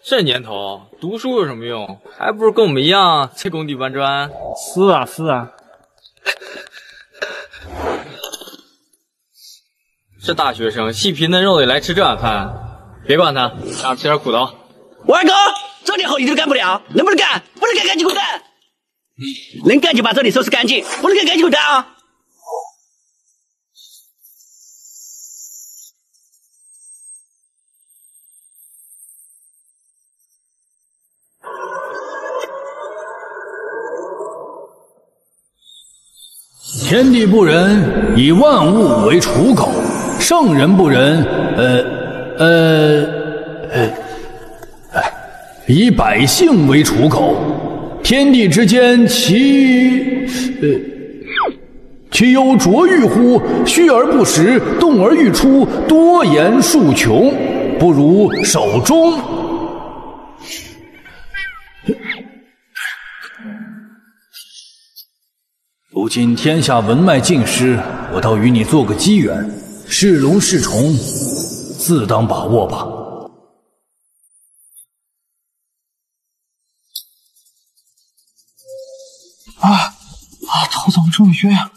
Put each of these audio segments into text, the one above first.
这年头读书有什么用？还不如跟我们一样在工地搬砖。是啊，是啊。这大学生细皮嫩肉的来吃这碗饭，别管他，让他吃点苦头。二哥，这点活你都干不了，能不能干？不能干，赶紧滚蛋！能干就把这里收拾干净，不能干赶紧滚蛋啊！ 天地不仁，以万物为刍狗；圣人不仁，以百姓为刍狗。天地之间，其有卓欲乎？虚而不实，动而欲出，多言数穷，不如守中。 如今天下文脉尽失，我倒与你做个机缘，是龙是虫，自当把握吧。头怎么这么晕啊？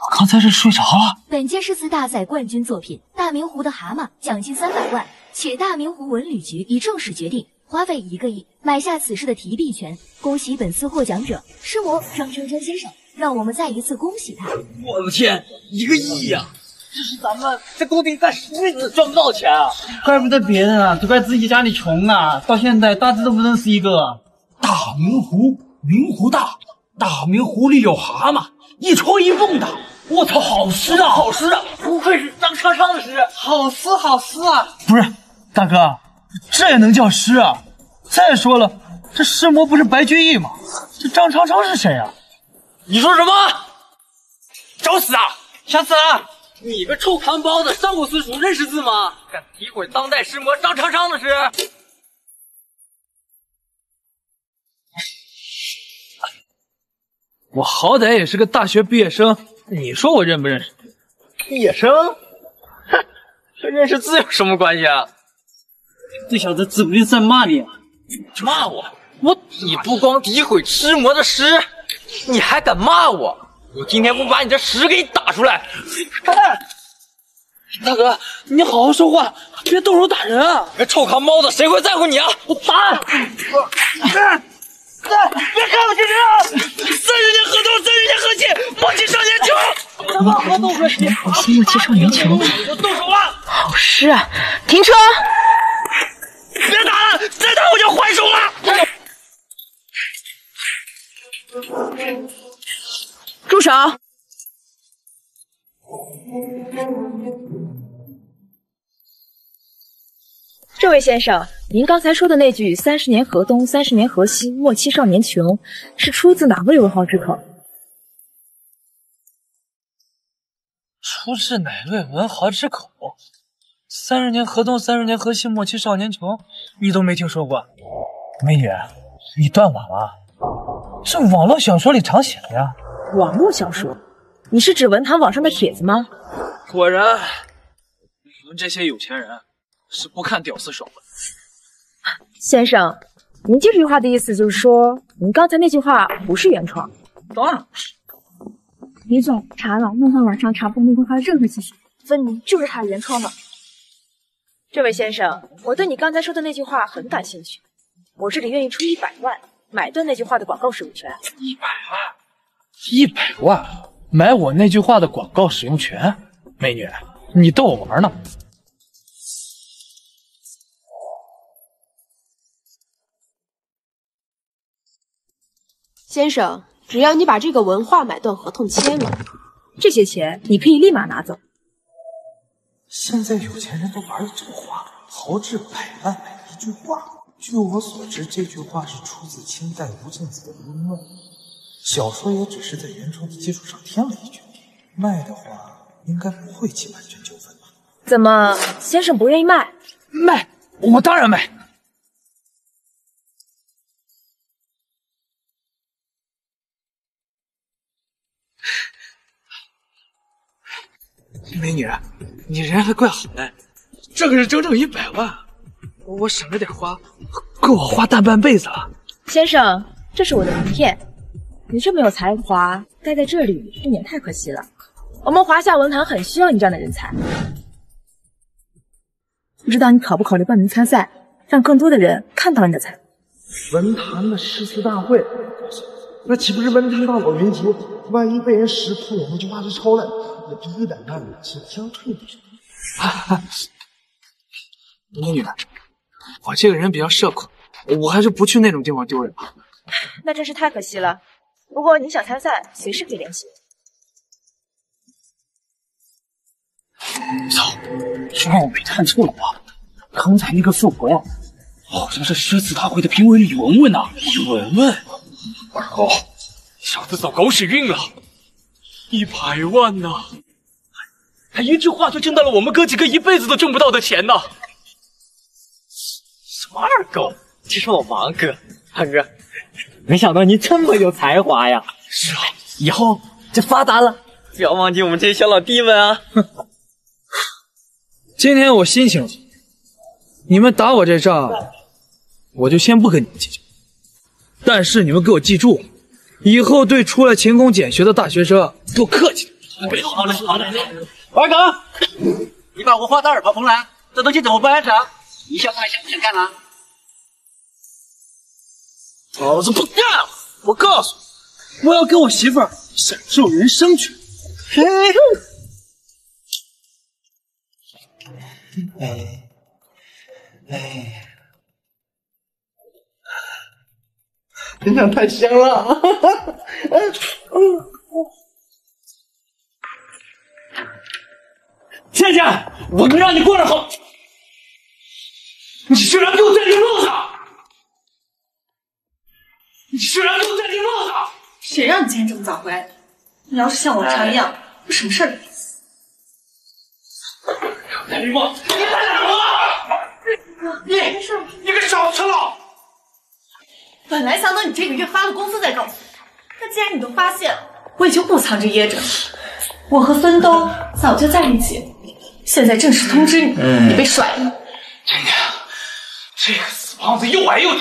我刚才是睡着了。本届诗词大赛冠军作品《大明湖的蛤蟆》，奖金300万，且大明湖文旅局已正式决定花费1个亿买下此诗的提笔权。恭喜本次获奖者诗魔张琛琛先生。 让我们再一次恭喜他！我的天，1个亿呀！这是咱们在工地干10辈子赚不到钱啊！怪不得别人啊，都怪自己家里穷啊，到现在大字都不认识一个。大明湖，明湖大，大明湖里有蛤蟆，一戳一蹦的。我操，好诗啊，好诗啊！不愧是张昌昌的诗，好诗好诗啊！不是，大哥，这也能叫诗啊？再说了，这诗魔不是白居易吗？这张昌昌是谁啊？ 你说什么？找死啊！想死啊！你个臭扛包子，上过私塾，认识字吗？敢诋毁当代诗魔张昌昌的诗！我好歹也是个大学毕业生，你说我认不认识？毕业生？哼，这认识字有什么关系啊？这小子指不定在骂你。骂我？你不光诋毁诗魔的诗。 你还敢骂我？我今天不把你这屎给你打出来！大哥，你好好说话，别动手打人啊！臭扛包子，谁会在乎你啊？我打！别看我这人啊！30年河东，30年河西，莫欺少年穷。什么河东河西？莫欺少年穷。你就动手了！好诗啊！停车！别打了，再打我就还手了！ 住手！这位先生，您刚才说的那句“30年河东，30年河西，莫欺少年穷”，是出自哪位文豪之口？出自哪位文豪之口？30年河东，30年河西，莫欺少年穷，你都没听说过？美女，你断网了？ 这网络小说里常写的呀。网络小说？你是指文坛网上的帖子吗？果然，你们这些有钱人是不看屌丝爽文。先生，您这句话的意思就是说，您刚才那句话不是原创？当然不是。李总，查了，梦幻网上查不到那句话任何信息，分明就是他原创的。这位先生，我对你刚才说的那句话很感兴趣，我这里愿意出100万。 买断那句话的广告使用权100万买我那句话的广告使用权？美女，你逗我玩呢？先生，只要你把这个文化买断合同签了，这些钱你可以立马拿走。现在有钱人都玩的这么花，豪掷100万买一句话。 据我所知，这句话是出自清代吴敬梓的《论论》，小说也只是在原创的基础上添了一句。卖的话，应该不会起版权纠纷吧？怎么，先生不愿意卖？卖，我当然卖。美女，你人还怪好的，这可是整整100万，我省着点花，够我花大半辈子了。先生，这是我的名片，你这么有才华，待在这里不免太可惜了。我们华夏文坛很需要你这样的人才。不知道你考不考虑报名参赛，让更多的人看到你的才华。文坛的诗词大会，那岂不是文坛大佬云集？万一被人识破，我们就挖着抄了，也就100万了，是相退的。美女，我这个人比较社恐，我还是不去那种地方丢人吧。那真是太可惜了。不过你想参赛，随时可以联系我。操，让我没看错了吧？刚才那个富婆呀，好像是诗词大会的评委李文文呐。李文文，二狗，小子走狗屎运了，100万呐！他一句话就挣到了我们哥几个一辈子都挣不到的钱呐！什么二狗？这是我王哥，胖哥，没想到你这么有才华呀！是啊，以后就发达了，不要忘记我们这些小老弟们啊！今天我心情，你们打我这仗，我就先不跟你们计较。但是你们给我记住，以后对出来勤工俭学的大学生多客气点。好嘞，好嘞。二狗，你把5花大耳跑蓬莱，这东西怎么不安上？你小子还想不想干了？老子不干了！我告诉你，我要跟我媳妇儿享受人生去。真的太香了！倩倩，我能让你过得好，你居然给我在这路上！你居然给我在这路上！谁让你今天这么早回来的？你要是像往常一样，有什么事儿？戴绿帽，你在哪儿了？你个小赤佬！本来想等你这个月发了工资再告诉你，但既然你都发现了，我也就不藏着掖着。我和孙东早就在一起，现在正式通知你，你被甩了。倩倩，这个死胖子又矮又丑，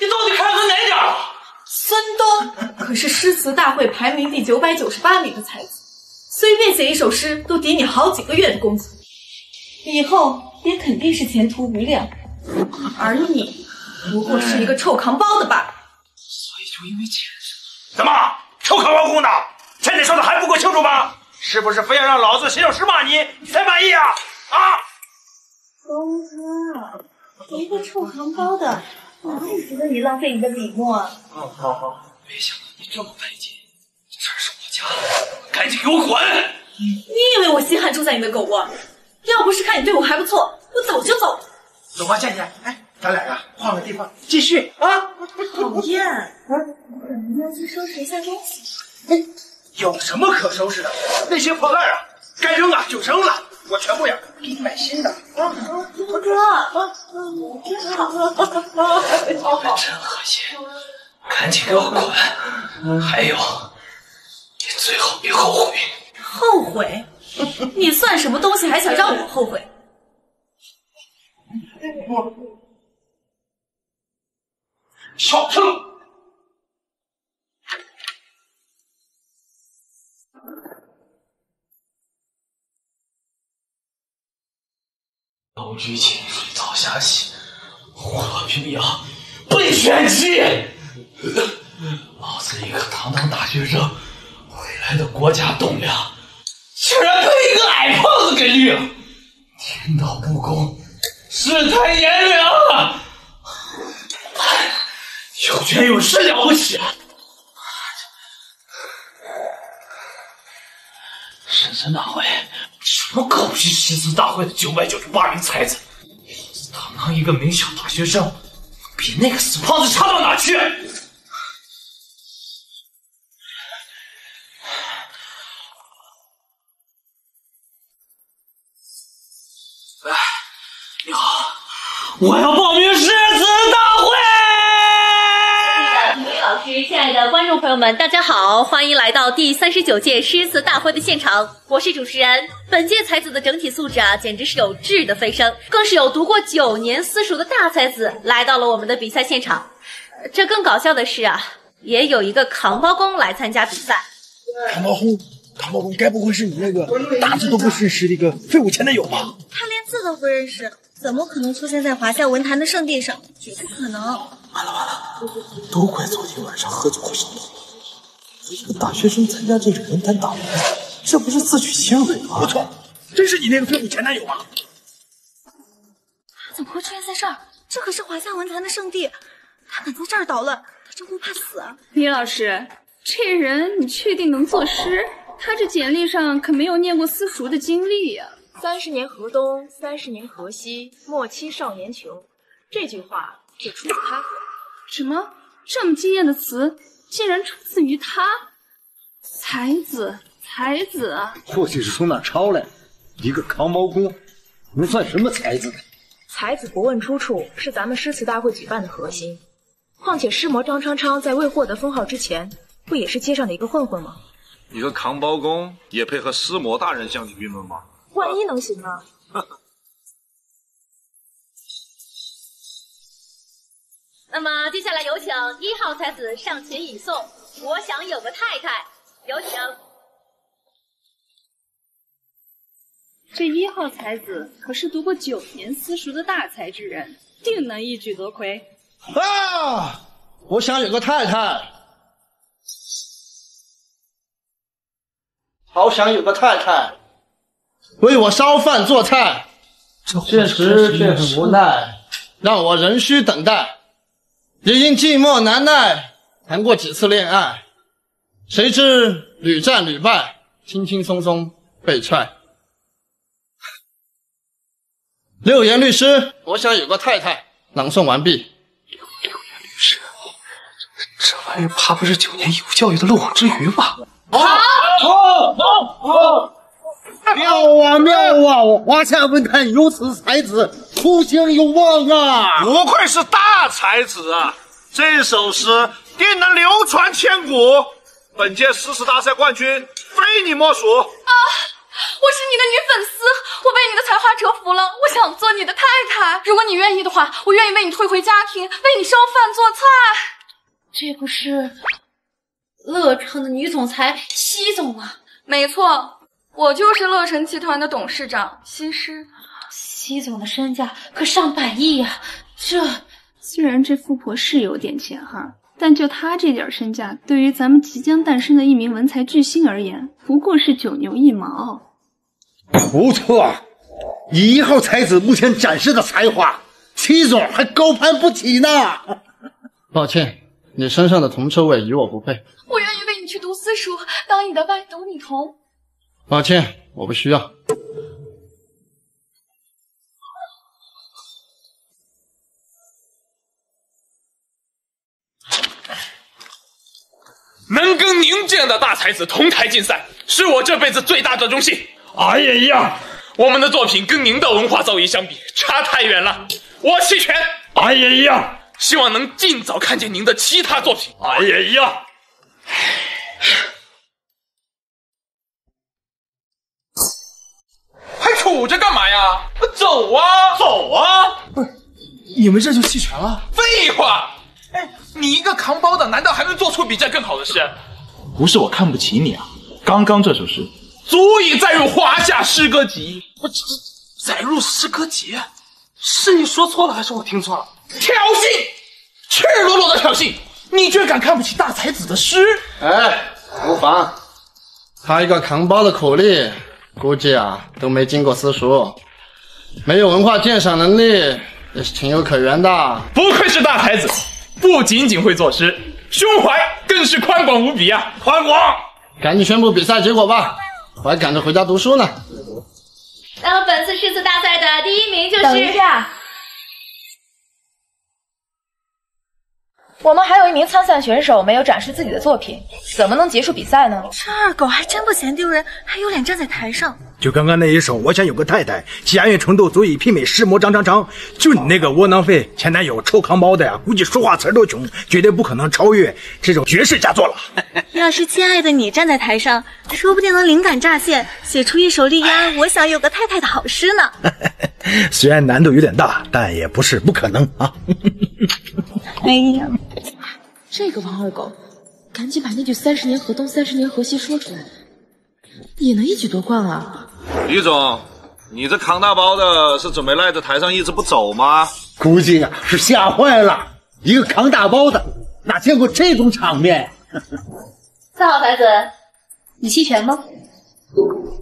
你到底看他哪点了？孙东可是诗词大会排名第998名的才子，随便写一首诗都抵你好几个月的工资，以后也肯定是前途无量。而你不过是一个臭扛包的罢了。所以就因为钱是？怎么臭扛包公的？倩倩说的还不够清楚吗？是不是非要让老子写首诗骂你，你才满意啊？东哥，一个臭扛包的，哪里值得你浪费你的笔墨啊？好，没想到你这么拜金，这是我家，赶紧给我滚！你以为我稀罕住在你的狗窝？要不是看你对我还不错，我早就走了。走吧，倩倩，哎，咱俩呀换个地方继续啊！讨厌，我们要去收拾一下东西。有什么可收拾的？那些破烂啊，该扔啊就扔了，我全部呀给你买新的。东哥，真好，真恶心，赶紧给我滚！还有，你最后别后悔。后悔？你算什么东西，还想让我后悔？小兔。高居浅水皂下洗，和平洋被选弃。老子一个堂堂大学生，未来的国家栋梁，居然被一个矮胖子给绿了！天道不公，世态炎凉啊！有权有势了不起？深深大会什么狗屁诗词大会的998名才子，堂堂一个名校大学生，比那个死胖子差到哪去？哎，你好，我要报名诗词大会。李老师亲爱的观众朋友们，大家好，欢迎来到第39届诗词大会的现场，我是主持人。本届才子的整体素质简直是有质的飞升，更是有读过9年私塾的大才子来到了我们的比赛现场。这更搞笑的是也有一个扛包公来参加比赛。扛包公该不会是你那个大字都不认识的一个废物前男友吧？他连字都不认识，怎么可能出现在华夏文坛的圣地上？绝不可能！完了，都怪昨天晚上喝酒会上头。一个大学生参加这种文坛大会，这不是自取其辱吗？不错，真是你那个废物前男友吧？他怎么会出现在这儿？这可是华夏文坛的圣地，他敢在这儿捣乱，他真不怕死啊！李老师，这人你确定能作诗？他这简历上可没有念过私塾的经历呀。30年河东，30年河西，莫欺少年穷。这句话就出自他。什么？这么惊艳的词，竟然出自于他？才子啊！或许是从哪儿抄来的？一个扛包公，能算什么才子？才子不问出处，是咱们诗词大会举办的核心。况且诗魔张昌昌在未获得封号之前，不也是街上的一个混混吗？你和扛包公也配和诗魔大人相提并论吗？万一能行呢？那么接下来有请1号才子上前引诵。我想有个太太，有请。这1号才子可是读过9年私塾的大才之人，定能一举得魁。啊！我想有个太太，好想有个太太，为我烧饭做菜，现实却很无奈，让我仍需等待。也因寂寞难耐，谈过几次恋爱，谁知屡战屡败，轻轻松松被踹。六言律诗，我想有个太太，朗诵完毕。六言律诗，这玩意儿怕不是9年义务教育的漏网之鱼吧？妙啊！华夏文坛有此才子，出乡有望啊！不愧是大才子啊！这首诗定能流传千古。本届诗词大赛冠军非你莫属啊！我是你的女粉丝，我被你的才华折服了，我想做你的太太。如果你愿意的话，我愿意为你退回家庭，为你烧饭做菜。这不是乐城的女总裁西总吗？没错，我就是乐城集团的董事长西施。西总的身价可上百亿呀！这虽然这富婆是有点钱但就她这点身价，对于咱们即将诞生的一名文才巨星而言，不过是9牛1毛。不错，1号才子目前展示的才华，齐总还高攀不起呢。抱歉，你身上的铜臭味与我不配。我愿意为你去读私塾，当你的伴读女童。抱歉，我不需要。能跟您这样的大才子同台竞赛，是我这辈子最大的荣幸。哎呀，我们的作品跟您的文化造诣相比，差太远了。我弃权。哎呀，希望能尽早看见您的其他作品。哎呀，还杵着干嘛呀？走啊，走啊！不是，你们这就弃权了？废话！你一个扛包的，难道还能做出比这更好的事？不是我看不起你啊，刚刚这首诗足以载入华夏诗歌集。我载入诗歌集？是你说错了，还是我听错了？挑衅，赤裸裸的挑衅！你居然敢看不起大才子的诗？无妨。他一个扛包的苦力，估计都没经过私塾，没有文化鉴赏能力，也是情有可原的。不愧是大才子，不仅仅会作诗，胸怀更是宽广无比啊！宽广！赶紧宣布比赛结果吧，我还赶着回家读书呢。那么本次诗词大赛的第1名就是……等一下，我们还有一名参赛选手没有展示自己的作品，怎么能结束比赛呢？这二狗还真不嫌丢人，还有脸站在台上。就刚刚那一首，我想有个太太，其安岳程度足以媲美尸魔张长长。就你那个窝囊废前男友臭扛包的呀，估计说话词都穷，绝对不可能超越这种绝世佳作了。要是亲爱的你站在台上，说不定能灵感乍现，写出一首力压我想有个太太的好诗呢。虽然难度有点大，但也不是不可能啊。哎呀，这个王二狗，赶紧把那句30年河东30年河西说出来，也能一举夺冠啊！李总，你这扛大包的是准备赖在台上一直不走吗？估计啊是吓坏了，一个扛大包的哪见过这种场面4号才子，你弃权吗？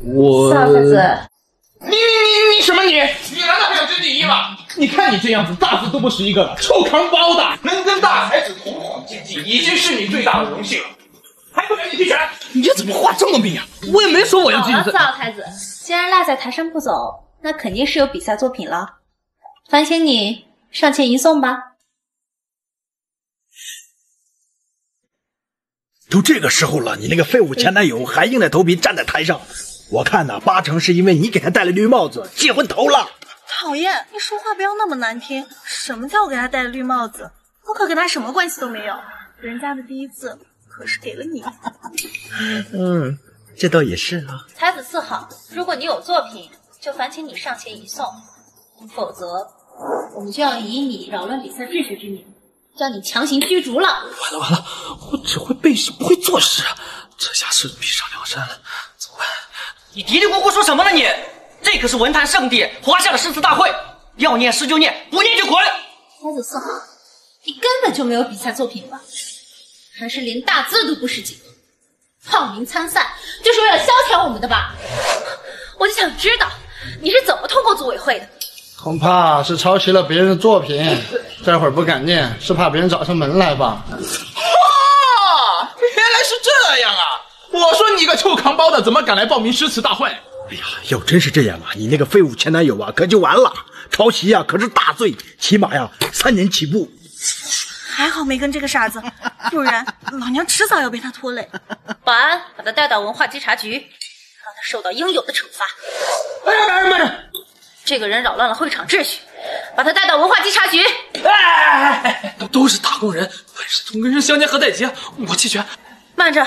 我4号才子，你什么你？你难道还有争第一吗？你看你这样子，大字都不识一个了，臭扛包的，能跟大才子同框竞技，已经是你最大的荣幸了，还不赶紧弃权？你这怎么话这么密啊？我也没说我要进去。4号太子，既然赖在台上不走，那肯定是有比赛作品了。烦请你上前一送吧。都这个时候了，你那个废物前男友还硬着头皮站在台上，我看呢，8成是因为你给他戴了绿帽子，结婚头了。讨厌，你说话不要那么难听。什么叫我给他戴了绿帽子？我可跟他什么关系都没有，人家的第一次可是给了你。这倒也是啊。才子4号，如果你有作品，就烦请你上前一送，否则我们就要以你扰乱比赛秩序之名，将你强行驱逐了。完了，我只会背诗不会作诗，这下是逼上梁山了，怎么办？你嘀嘀咕咕说什么呢你？这可是文坛圣地华夏的诗词大会，要念诗就念，不念就滚。才子4号，你根本就没有比赛作品吧？还是连大字都不识几个？报名参赛就是为了消遣我们的吧？我就想知道你是怎么通过组委会的？恐怕是抄袭了别人的作品，这会儿不敢念，是怕别人找上门来吧？原来是这样啊！我说你个臭扛包的，怎么敢来报名诗词大会？哎呀，要真是这样啊，你那个废物前男友啊，可就完了。抄袭啊，可是大罪，起码呀3年起步。还好没跟这个傻子，不然老娘迟早要被他拖累。保安，把他带到文化稽查局，让他受到应有的惩罚。慢着，这个人扰乱了会场秩序，把他带到文化稽查局。都是打工人，本是同根生，相煎何太急，我弃权。慢着，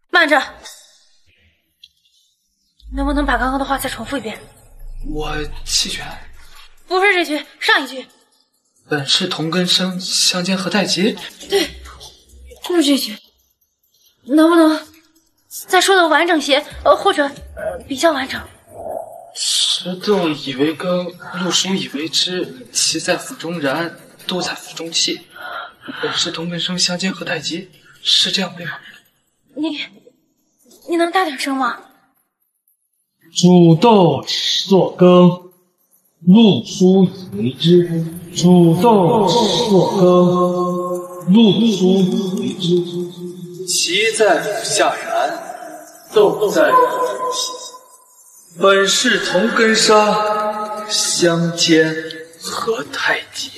慢着，能不能把刚刚的话再重复一遍？我弃权。不是这句，上一句。本是同根生，相煎何太急。对，就是这句。能不能再说的完整些？或者比较完整。石豆以为羹，陆书以为汁。其在釜中燃，都在釜中泣。本是同根生，相煎何太急。是这样对吗？你能大点声吗？煮豆作羹，陆书以为汁。煮豆作羹，陆书以为汁。其在釜下燃，豆在釜中泣。本是同根生，相煎何太急。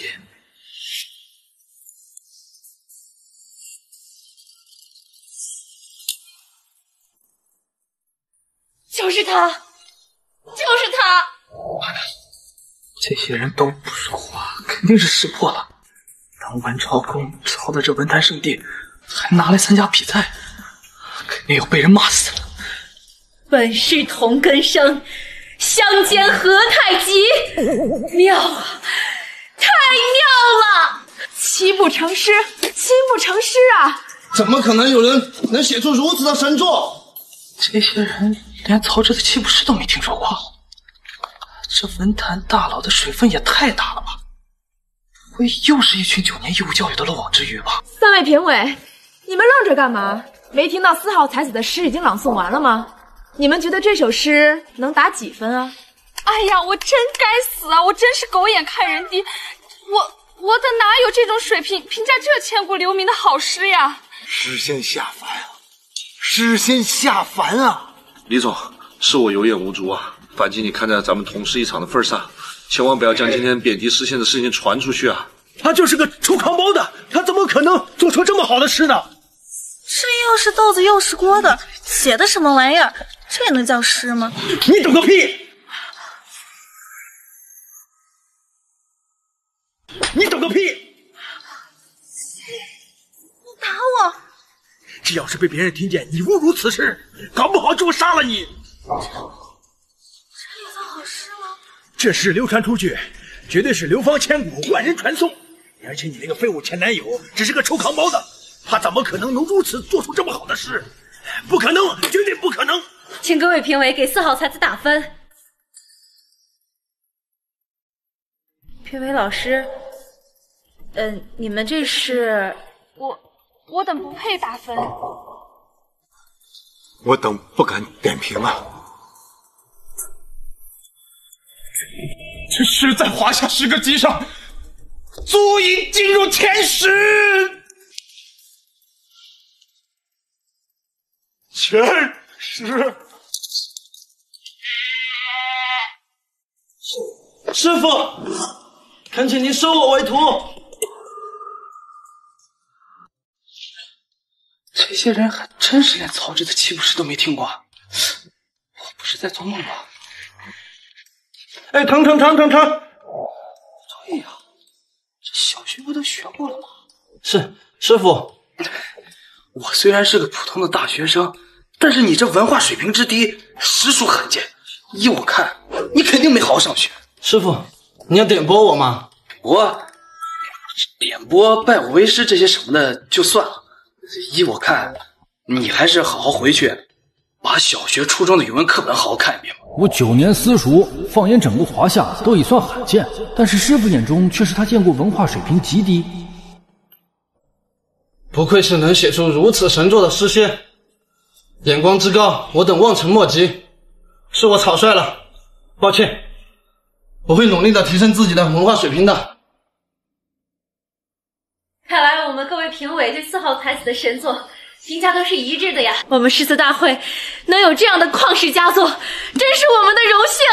就是他，就是他！这些人都不说话，肯定是识破了。当晚抄功抄的这文坛圣地，还拿来参加比赛，肯定要被人骂死了。本是同根生，相煎何太急！妙啊，太妙了！七步成诗，心不成诗啊！怎么可能有人能写出如此的神作？这些人连曹植的七步诗都没听说过，这文坛大佬的水分也太大了吧？不会又是一群9年义务教育的漏网之鱼吧？3位评委，你们愣着干嘛？没听到4号才子的诗已经朗诵完了吗？你们觉得这首诗能打几分啊？哎呀，我真该死啊！我真是狗眼看人低，我的哪有这种水平评价这千古留名的好诗呀？诗仙下凡啊！诗仙下凡啊！李总，是我有眼无珠啊！烦请你看在咱们同事一场的份上，千万不要将今天贬低诗仙的事情传出去啊！他就是个臭扛包的，他怎么可能做出这么好的诗呢？这又是豆子又是锅的，写的什么玩意儿？这也能叫诗吗？你懂个屁！你懂个屁！你打我！这要是被别人听见你侮辱此事，搞不好就会杀了你。这也算好诗吗？这事流传出去，绝对是流芳千古，万人传颂。而且你那个废物前男友只是个臭扛包的，他怎么可能如此做出这么好的诗？不可能，绝对不可能！请各位评委给4号才子打分。评委老师，你们这是？我等不配打分。我等不敢点评啊。这诗在华夏诗歌集上足以进入前10。前10。师傅，恳请您收我为徒。这些人还真是连曹植的七步诗都没听过，我不是在做梦吧？哎，成！对呀，这小学不都学过了吗？是师傅，我虽然是个普通的大学生，但是你这文化水平之低，实属罕见。依我看，你肯定没好好上学。师傅，你要点拨我吗？点拨、拜我为师这些什么的就算了。依我看，你还是好好回去，把小学、初中的语文课本好好看一遍吧。我9年私塾，放眼整个华夏都已算罕见，但是师傅眼中却是他见过文化水平极低。不愧是能写出如此神作的诗仙，眼光之高，我等望尘莫及。是我草率了，抱歉，我会努力的提升自己的文化水平的。看来我们各位评委对4号才子的神作评价都是一致的呀！我们诗词大会能有这样的旷世佳作，真是我们的荣幸。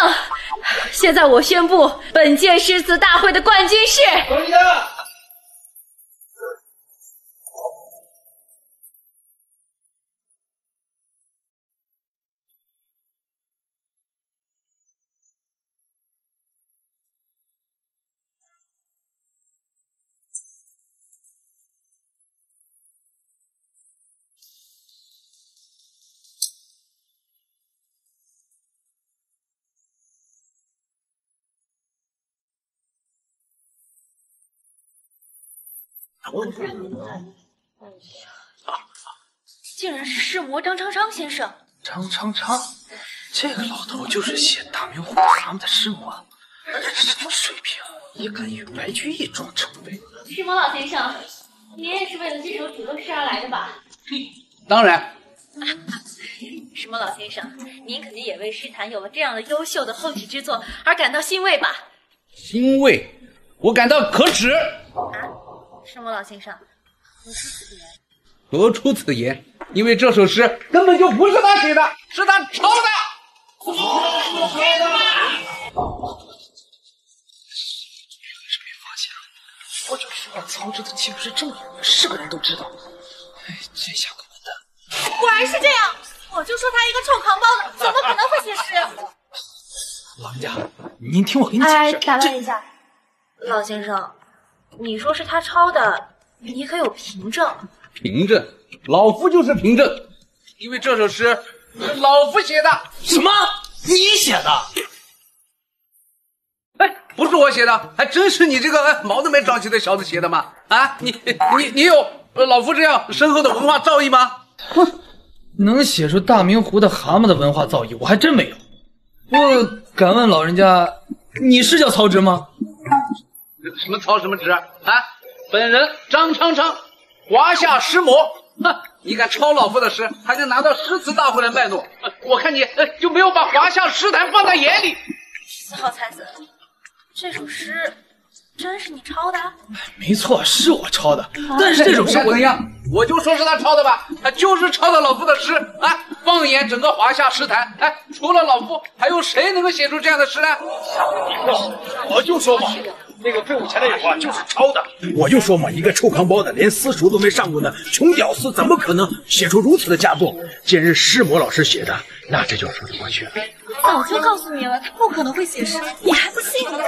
现在我宣布，本届诗词大会的冠军是。竟然是诗魔张昌昌先生。张昌昌，这个老头就是写大明湖蛤蟆的诗魔，什么水平，也敢与白居易撞成杯。诗魔老先生，您也是为了这首主歌诗而来的吧？当然。诗魔老先生，您肯定也为诗坛有了这样的优秀的后起之作而感到欣慰吧？欣慰，我感到可耻。诗魔老先生，何出此言？何出此言？因为这首诗根本就不是他写的，是他抄的。我就说曹植的岂不是这么有是个人都知道？哎，这下可完蛋！果然是这样，我就说他一个臭扛包的，怎么可能会写诗？老人家，您听我给你解释。打断一下，老先生，你说是他抄的，你可有凭证？凭证？老夫就是凭证，因为这首诗是老夫写的。什么？你写的？哎，不是我写的，还真是你这个毛都没长齐的小子写的吗？啊，你有老夫这样深厚的文化造诣吗？哼，能写出大明湖的蛤蟆的文化造诣，我还真没有。我敢问老人家，你是叫曹植吗？什么曹什么植啊？本人张昌昌，华夏诗魔。哼，你敢抄老夫的诗，还能拿到诗词大会的脉络？我看你就没有把华夏诗坛放在眼里。4号才子，这首诗真是你抄的？没错，是我抄的。但是这首诗怎样？我就说是他抄的吧，他就是抄的老夫的诗啊！放眼整个华夏诗坛，除了老夫，还有谁能够写出这样的诗呢？我就说嘛，那个废物前男友啊，就是抄的。我就说嘛，一个臭扛包的，连私塾都没上过的穷屌丝，怎么可能写出如此的佳作？既然是师魔老师写的，那这就说得过去了。早就告诉你了，他不可能会写诗，你还不信吗？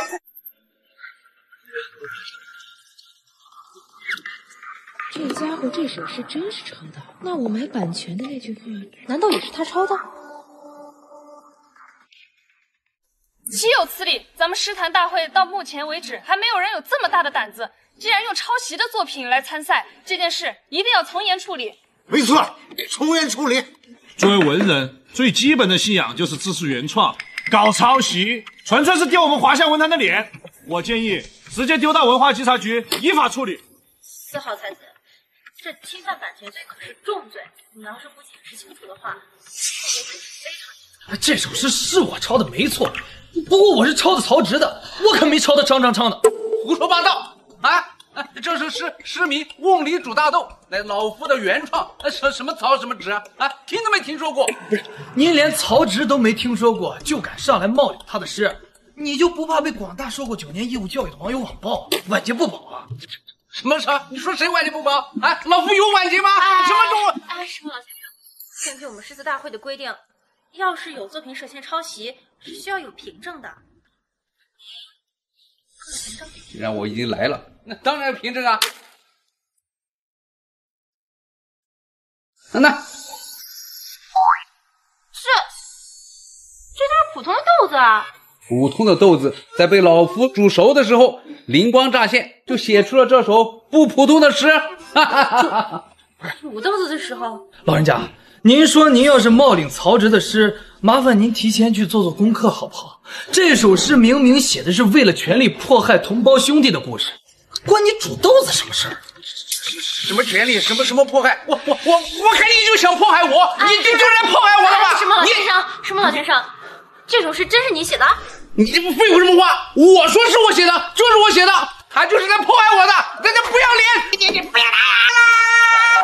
这家伙这首诗真是抄的，那我买版权的那句话，难道也是他抄的？岂有此理！咱们诗坛大会到目前为止还没有人有这么大的胆子，竟然用抄袭的作品来参赛，这件事一定要从严处理。没错，从严处理。作为文人，最基本的信仰就是支持原创，搞抄袭纯粹是丢我们华夏文坛的脸。我建议直接丢到文化稽查局依法处理。4号才子，这侵犯版权罪可是重罪，你要是不解释清楚的话，后果可是非常严重。这首诗是我抄的没错，不过我是抄的曹植的，我可没抄的张昌的。胡说八道啊！这首诗诗名《瓮里煮大豆》，乃老夫的原创，什么曹什么植啊，听都没听说过。不是，您连曹植都没听说过，就敢上来冒领他的诗，你就不怕被广大受过9年义务教育的网友网暴，晚节不保啊？什么？你说谁晚节不保？啊，老夫有晚节吗？什么中？师傅老先生，根据我们诗词大会的规定，要是有作品涉嫌抄袭，是需要有凭证的。既然我已经来了，那当然有凭证啊。那这就是普通的豆子啊！普通的豆子在被老夫煮熟的时候，灵光乍现，就写出了这首不普通的诗。煮豆子的时候，老人家，您说您要是冒领曹植的诗，麻烦您提前去做做功课好不好？这首诗明明写的是为了权力迫害同胞兄弟的故事，关你煮豆子什么事儿？什么权利？什么迫害？我看你就想迫害我，你就是来迫害我的吧？什么老先生？什么老先生？这首诗真是你写的？你这不废话什么话？我说是我写的，就是我写的，他就是来迫害我的，那不要脸！你不要脸！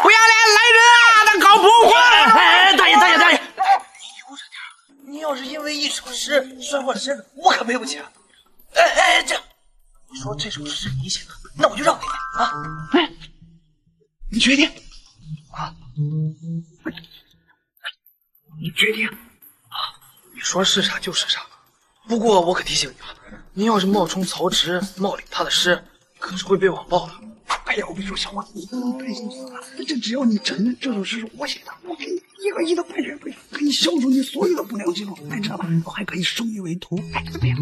不要脸！来人啊！那搞破坏！大爷，你悠着点。你要是因为一首诗摔坏身子，我可赔不起啊！这你说这首诗是你写的，那我就让给你啊！你确定？啊？你确定？啊？你说是啥就是啥。不过我可提醒你啊，您要是冒充曹植冒领他的诗，可是会被网暴的。哎呀，我跟你说，小伙子，你不能太心酸了。这只要你承认这首诗是我写的，我给你1个亿的版权费，可以消除你所有的不良记录。哎，知道吧？我还可以收你为徒。哎，怎么样？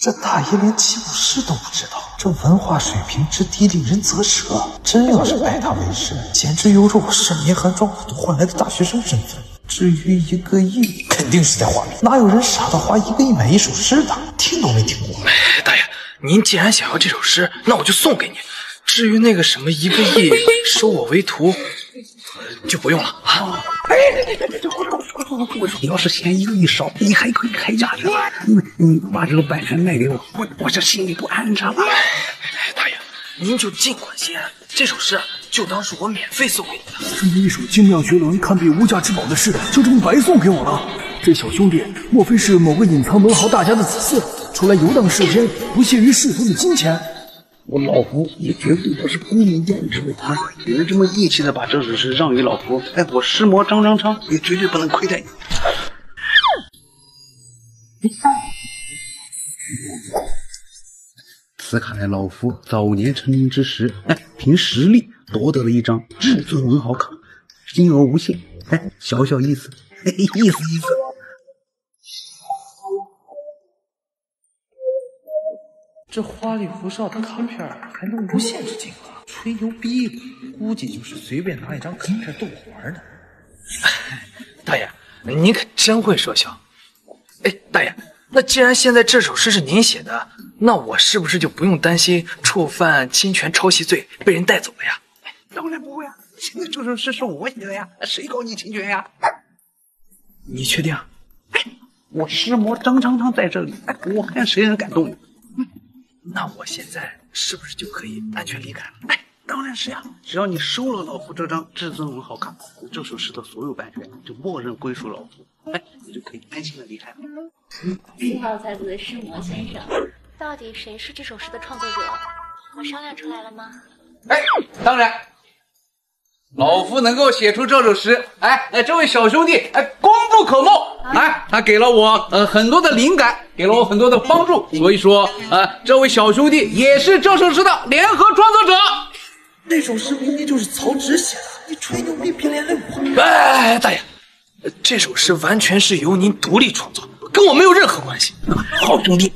这大爷连起舞诗都不知道，这文化水平之低令人啧舌。真要是拜他为师，简直有着我10年寒窗苦读换来的大学生身份。至于1个亿，肯定是在画皮，哪有人傻到花1个亿买一首诗的？听都没听过。大爷，您既然想要这首诗，那我就送给你。至于那个什么1个亿收我为徒，就不用了啊。我说，你要是嫌1个亿少，你还可以开价去。你把这个版权卖给我，我这心里不安，知道吧？大爷，您就尽管心安，这首诗就当是我免费送给你的。这么一首精妙绝伦、堪比无价之宝的诗，就这么白送给我了？这小兄弟莫非是某个隐藏文豪大家的子嗣，出来游荡世间，不屑于世俗的金钱？我老夫也绝对不是沽名钓誉之辈啊！有人这么义气的把这首诗让给老夫，哎，我师魔张昌也绝对不能亏待你。此卡在老夫早年成名之时，凭实力夺得了一张至尊文豪卡，金额无限，小小意思，意思。这花里胡哨的卡片还能无限制金额，吹牛逼吧？估计就是随便拿一张卡片逗我玩的。大爷，您可真会说笑。哎，大爷，那既然现在这首诗是您写的，那我是不是就不用担心触犯侵权抄袭罪被人带走了呀？当然不会啊！现在这首诗是我写的呀，谁告你侵权呀？你确定？我师魔张昌在这里，我看谁能敢动你。那我现在是不是就可以安全离开了？当然是呀！只要你收了老夫这张至尊文豪卡，这首诗的所有版权就默认归属老夫，你就可以安心的离开了。4号才子的师魔先生，到底谁是这首诗的创作者？我商量出来了吗？哎，当然，老夫能够写出这首诗，这位小兄弟，功不可没，他给了我很多的灵感，给了我很多的帮助，所以说，这位小兄弟也是这首诗的联合创作者。那首诗明明就是曹植写的，你吹牛逼别连累我。哎，大爷，这首诗完全是由您独立创作，跟我没有任何关系。好兄弟，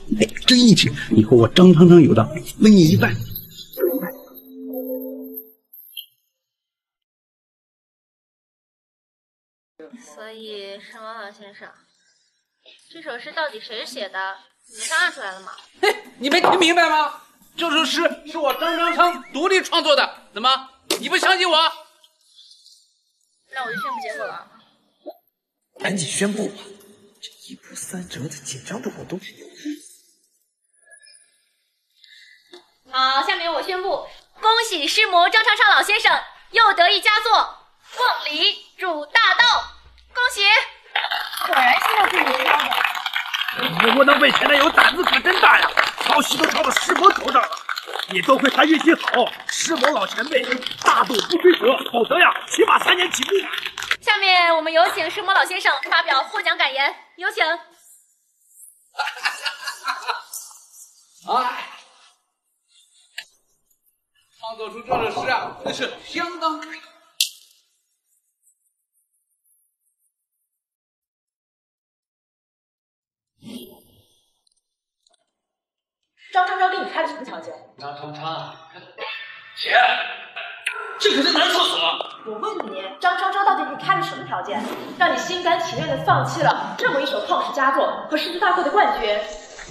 真义气！以后我张昌昌有的分你一半。所以，申王老先生，这首诗到底谁写的？你商量出来了吗？嘿，你没听明白吗？这首诗是我张昌昌独立创作的，怎么？你不相信我？那我就宣布结果了。赶紧宣布吧！这一波三折的，紧张的我都是有意思。好，下面我宣布，恭喜诗魔张昌昌老先生又得一佳作《凤梨煮大豆》，恭喜！果然是要被你抄的。我能被前男友胆子可真大呀！抄袭都抄到师魔头上了，也多亏他运气好，师魔老前辈大度不追责，否则呀，起码3年起步。下面我们有请诗魔老先生发表获奖感言，有请。创作出这首诗啊，真是相当。张昌昌给你开的什么条件？张昌昌，姐，这可是男厕所。我问你，张昌昌到底给你开了什么条件，让你心甘情愿的放弃了这么一首旷世佳作和诗词大会的冠军？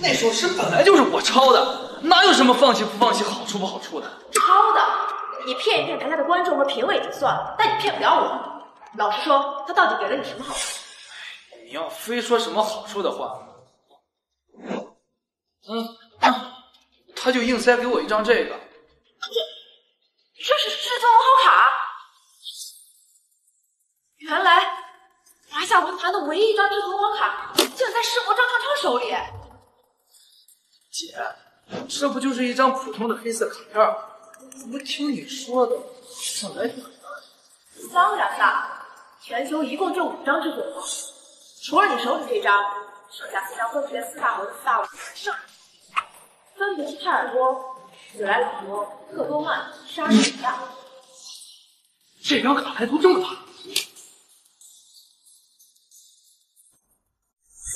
那首诗本来就是我抄的，哪有什么放弃不放弃、好处不好处的？抄的，你骗一骗台下的观众和评委就算了，但你骗不了我。老实说，他到底给了你什么好处？你要非说什么好处的话，他就硬塞给我一张这个。这是至尊文豪卡。原来华夏文坛的唯一一张至尊文豪卡，竟然在师魔张昌昌手里。姐，这不就是一张普通的黑色卡片？怎么听你说的，像来挺当然啦，全球一共就5张至尊文豪，除了你手里这张，剩下4张分别4大文4大武圣，分别是泰尔多、史莱朗多、特多曼、莎士比亚。这张卡还都这么大。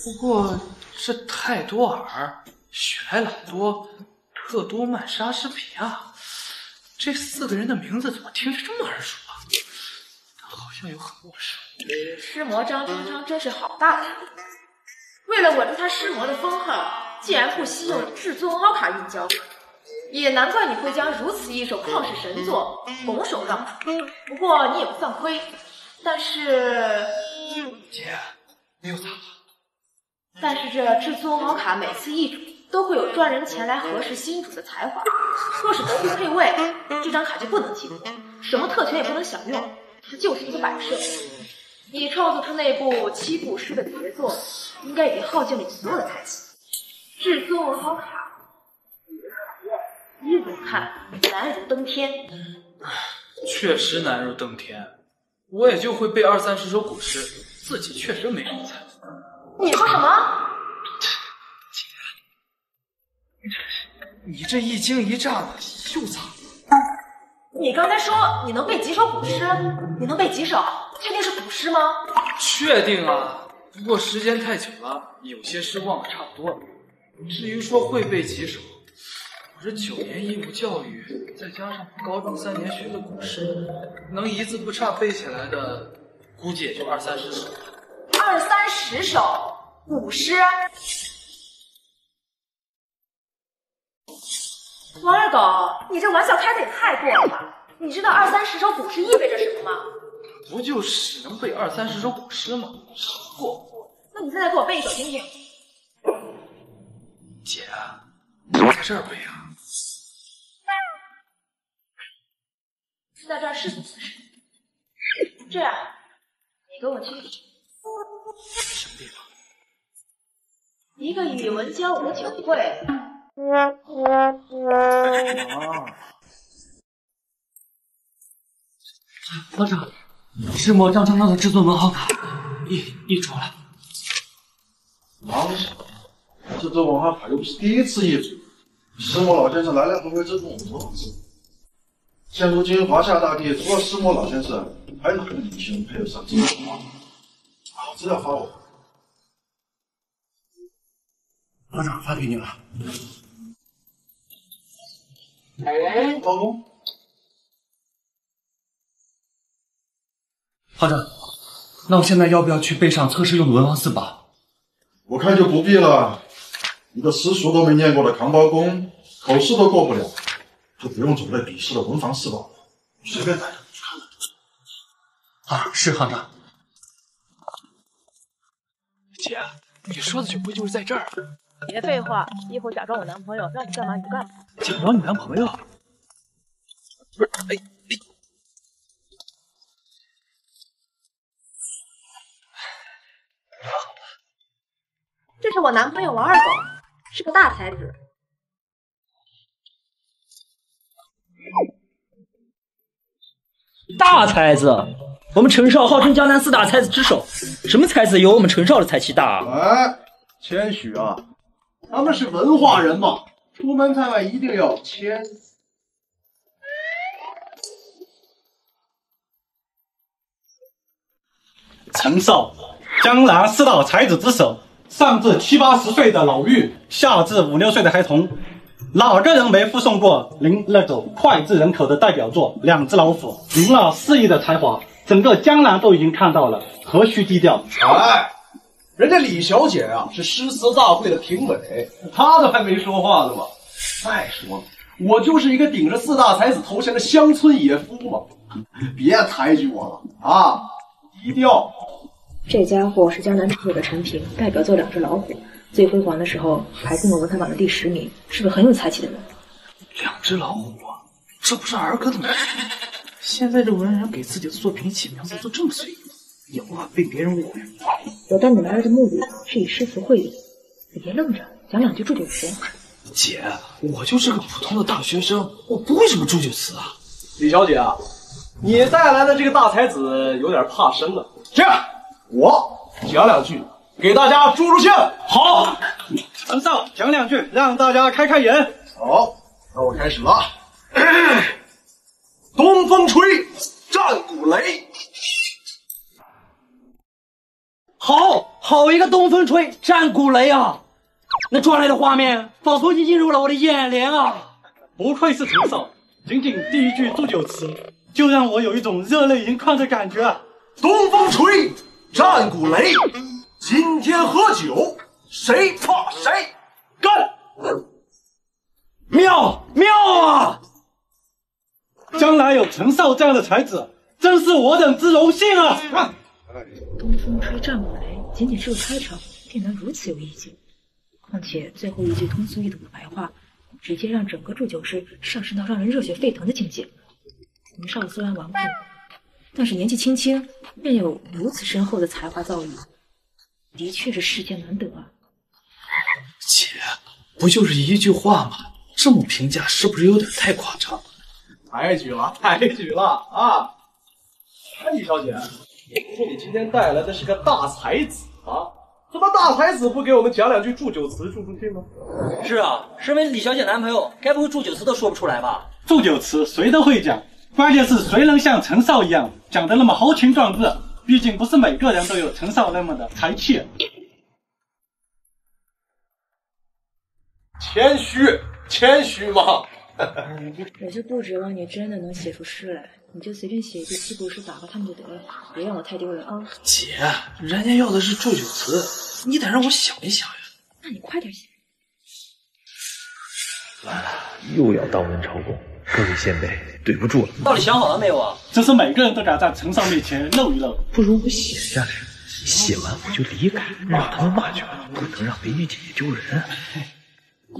不过这泰多尔、许莱朗多、特多曼、莎士比亚，这4个人的名字怎么听着这么耳熟啊？好像又很陌生。师魔张昌昌真是好大胆！为了稳住他师魔的封号，竟然不惜用至尊文豪卡运交，也难怪你会将如此一首旷世神作拱手让出。不过你也不算亏，但是……姐，你又咋了？但是这至尊文豪卡每次易主，都会有专人前来核实新主的才华。若是得不配位，这张卡就不能激活，什么特权也不能享用，它就是一个摆设。你创作出那部7部诗的杰作，应该已经耗尽了你所有的才气。至尊文豪卡，一人看难如登天。确实难如登天，我也就会背20-30首古诗，自己确实没什么才华。你说什么？你这一惊一乍的又咋了？你刚才说你能背几首古诗？你能背几首？确定是古诗吗？确定啊，不过时间太久了，有些诗忘得差不多了。至于说会背几首，我这9年义务教育，再加上高中3年学的古诗，能一字不差背起来的，估计也就20-30首。20-30首古诗？王二狗，你这玩笑开的也太过了吧？你知道20-30首古诗意味着什么吗？不就只能背20-30首古诗吗？过。那你现在给我背一首听听。姐，你在这儿背啊？在这儿是不合适。这样，你跟我去。什么地方？一个语文教舞酒会。老长，石墨张长老的至尊文豪卡译出了。这尊文豪卡又不是第一次译出，石墨老先生来来回回折腾很多次。现如今华夏大地除了石墨老先生，还哪个年轻人配得上这尊文豪？把资料发我。老长发给你了。老公。校长，那我现在要不要去背上测试用的文王四宝？我看就不必了。一个私塾都没念过的扛包工，口试都过不了，就不用准备笔试的文房四宝了，随便带上去看看。啊，是行长。姐，你说的酒会就是在这儿。别废话，一会儿假装我男朋友，让你干嘛你就干嘛。假装你男朋友？不是，这是我男朋友王二狗，是个大才子。大才子，我们陈少号称江南四大才子之首，什么才子有我们陈少的才气大啊？哎，谦虚啊，他们是文化人嘛，出门在外一定要谦。陈少，江南四大才子之首，上至7、80岁的老妪，下至5、6岁的孩童，哪个人没附送过您那种脍炙人口的代表作《两只老虎》？您那肆意的才华，整个江南都已经看到了，何须低调？哎，人家李小姐啊是诗词大会的评委，她都还没说话呢嘛。再说了，我就是一个顶着四大才子头衔的乡村野夫嘛，别抬举我了啊！低调。这家伙是江南出的陈平，代表作《两只老虎》，最辉煌的时候还进了文坛榜的第10名，是个很有才气的人。两只老虎啊，这不是儿歌的吗？现在这文人给自己的作品起名字都这么随意，以后啊被别人误会。我带你来了的目的是以诗词会友，你别愣着，讲2句祝酒词。姐，我就是个普通的大学生，我不会什么祝酒词啊。李小姐啊，你带来的这个大才子有点怕生了。这样，我讲2句，给大家助助兴。好，陈少讲2句，让大家开开眼。好，那我开始了。东风吹，战鼓擂。好一个东风吹，战鼓擂啊！那抓来的画面仿佛已经进入了我的眼帘啊！不愧是陈少，仅第1句祝酒词，就让我有一种热泪盈眶的感觉。东风吹，战鼓擂，今天喝酒，谁怕谁？干！妙啊！将来有陈少这样的才子，真是我等之荣幸啊！东风吹，战鼓擂，仅仅是个开场，便能如此有意境。况且最后1句通俗易懂的白话，直接让整个祝酒诗上升到让人热血沸腾的境界。陈少虽然纨绔，但是年纪轻轻便有如此深厚的才华造诣，的确是世间难得啊！姐，不就是1句话吗？这么评价是不是有点太夸张？抬举了啊！哎，李小姐，你说你今天带来的是个大才子啊？这么大才子不给我们讲2句祝酒词助助兴吗？是啊，身为李小姐男朋友，该不会祝酒词都说不出来吧？祝酒词谁都会讲，关键是谁能像陈少一样讲得那么豪情壮志？毕竟不是每个人都有陈少那么的才气。谦虚嘛。我就不指望你真的能写出诗来，你就随便写一句七步诗打发他们就得了，别让我太丢人啊！姐，人家要的是祝酒词，你得让我想一想呀。那你快点写。又要当文朝贡，各位先辈，对不住了。到底想好了没有啊？这是每个人都敢在陈少面前露一露。不如我写下来，写完我就离开，让他们骂去了，不能让美女姐姐丢人。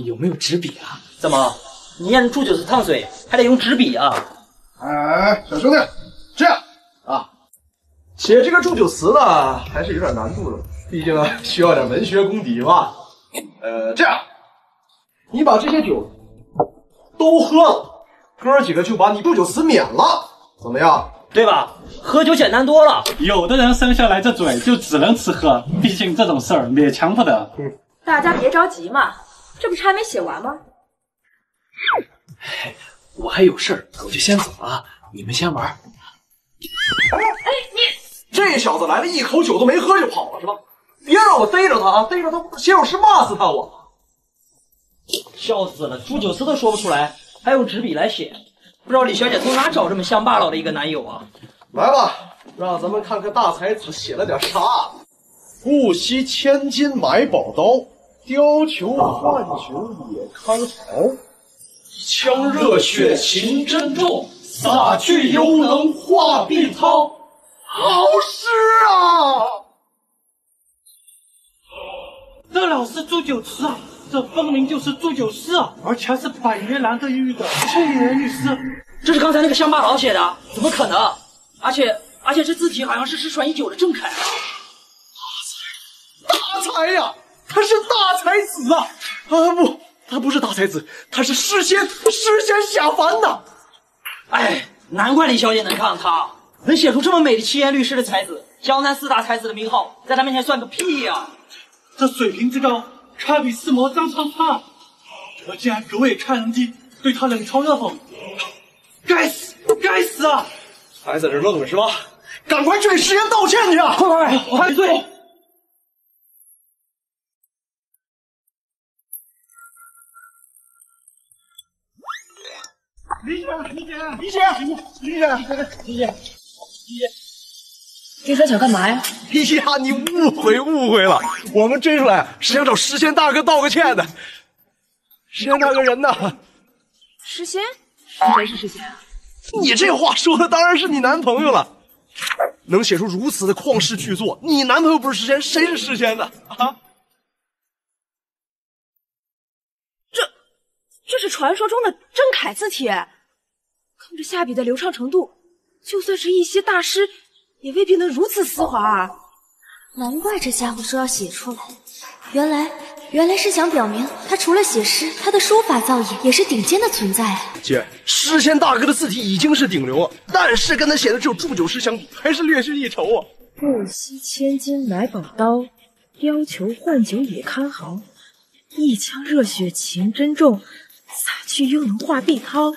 有没有纸笔啊？怎么，你验祝酒词烫水还得用纸笔啊？哎，小兄弟，这样啊，写这个祝酒词呢，还是有点难度的，毕竟需要点文学功底嘛。这样，你把这些酒都喝了，哥儿几个就把你祝酒词免了，怎么样？对吧？喝酒简单多了。有的人生下来这嘴就只能吃喝，毕竟这种事儿勉强不得。大家别着急嘛，这不是还没写完吗？我还有事儿，我就先走了，你们先玩。这小子来了，一口酒都没喝就跑了是吧？别让我逮着他啊！逮着他，写首诗骂死他我！笑死了，祝酒词都说不出来，还用纸笔来写？不知道李小姐从哪找这么乡巴佬的一个男友啊？来吧，让咱们看看大才子写了点啥。不惜千金买宝刀，貂裘换酒也堪豪。一腔热血情真重，洒去犹能化碧涛。好诗啊！这老是祝酒词啊，这分明就是祝酒诗啊，而且还是百年难得一遇的千言律诗。这是刚才那个乡巴佬写的，怎么可能？而且这字体好像是失传已久的郑恺啊！大才呀，他是大才子啊！不，他不是大才子，他是诗仙下凡呐！哎，难怪李小姐能看上他，能写出这么美的七言律诗的才子，江南四大才子的名号，在他面前算个屁呀！这水平之高，堪比四魔张昌昌。我竟然狗眼看人低，对他冷嘲热讽，该死，该死啊！还在这愣着是吧？赶快去给诗言道歉去啊！快，我还醉。李姐，这三想干嘛呀？哎呀，你误会了，我们追出来是想找诗仙大哥道个歉的。诗仙大哥人呢？诗仙？谁是诗仙啊？你这话说的当然是你男朋友了。能写出如此的旷世巨作，你男朋友不是诗仙，谁是诗仙呢？啊？这是传说中的郑恺字体，看这下笔的流畅程度，就算是一些大师也未必能如此丝滑啊！难怪这家伙说要写出来，原来是想表明他除了写诗，他的书法造诣也是顶尖的存在啊！姐，诗仙大哥的字体已经是顶流了，但是跟他写的只有祝酒诗相比，还是略逊一筹啊！不惜千金买宝刀，貂裘换酒也堪豪。一腔热血情真重，洒去又能化碧涛。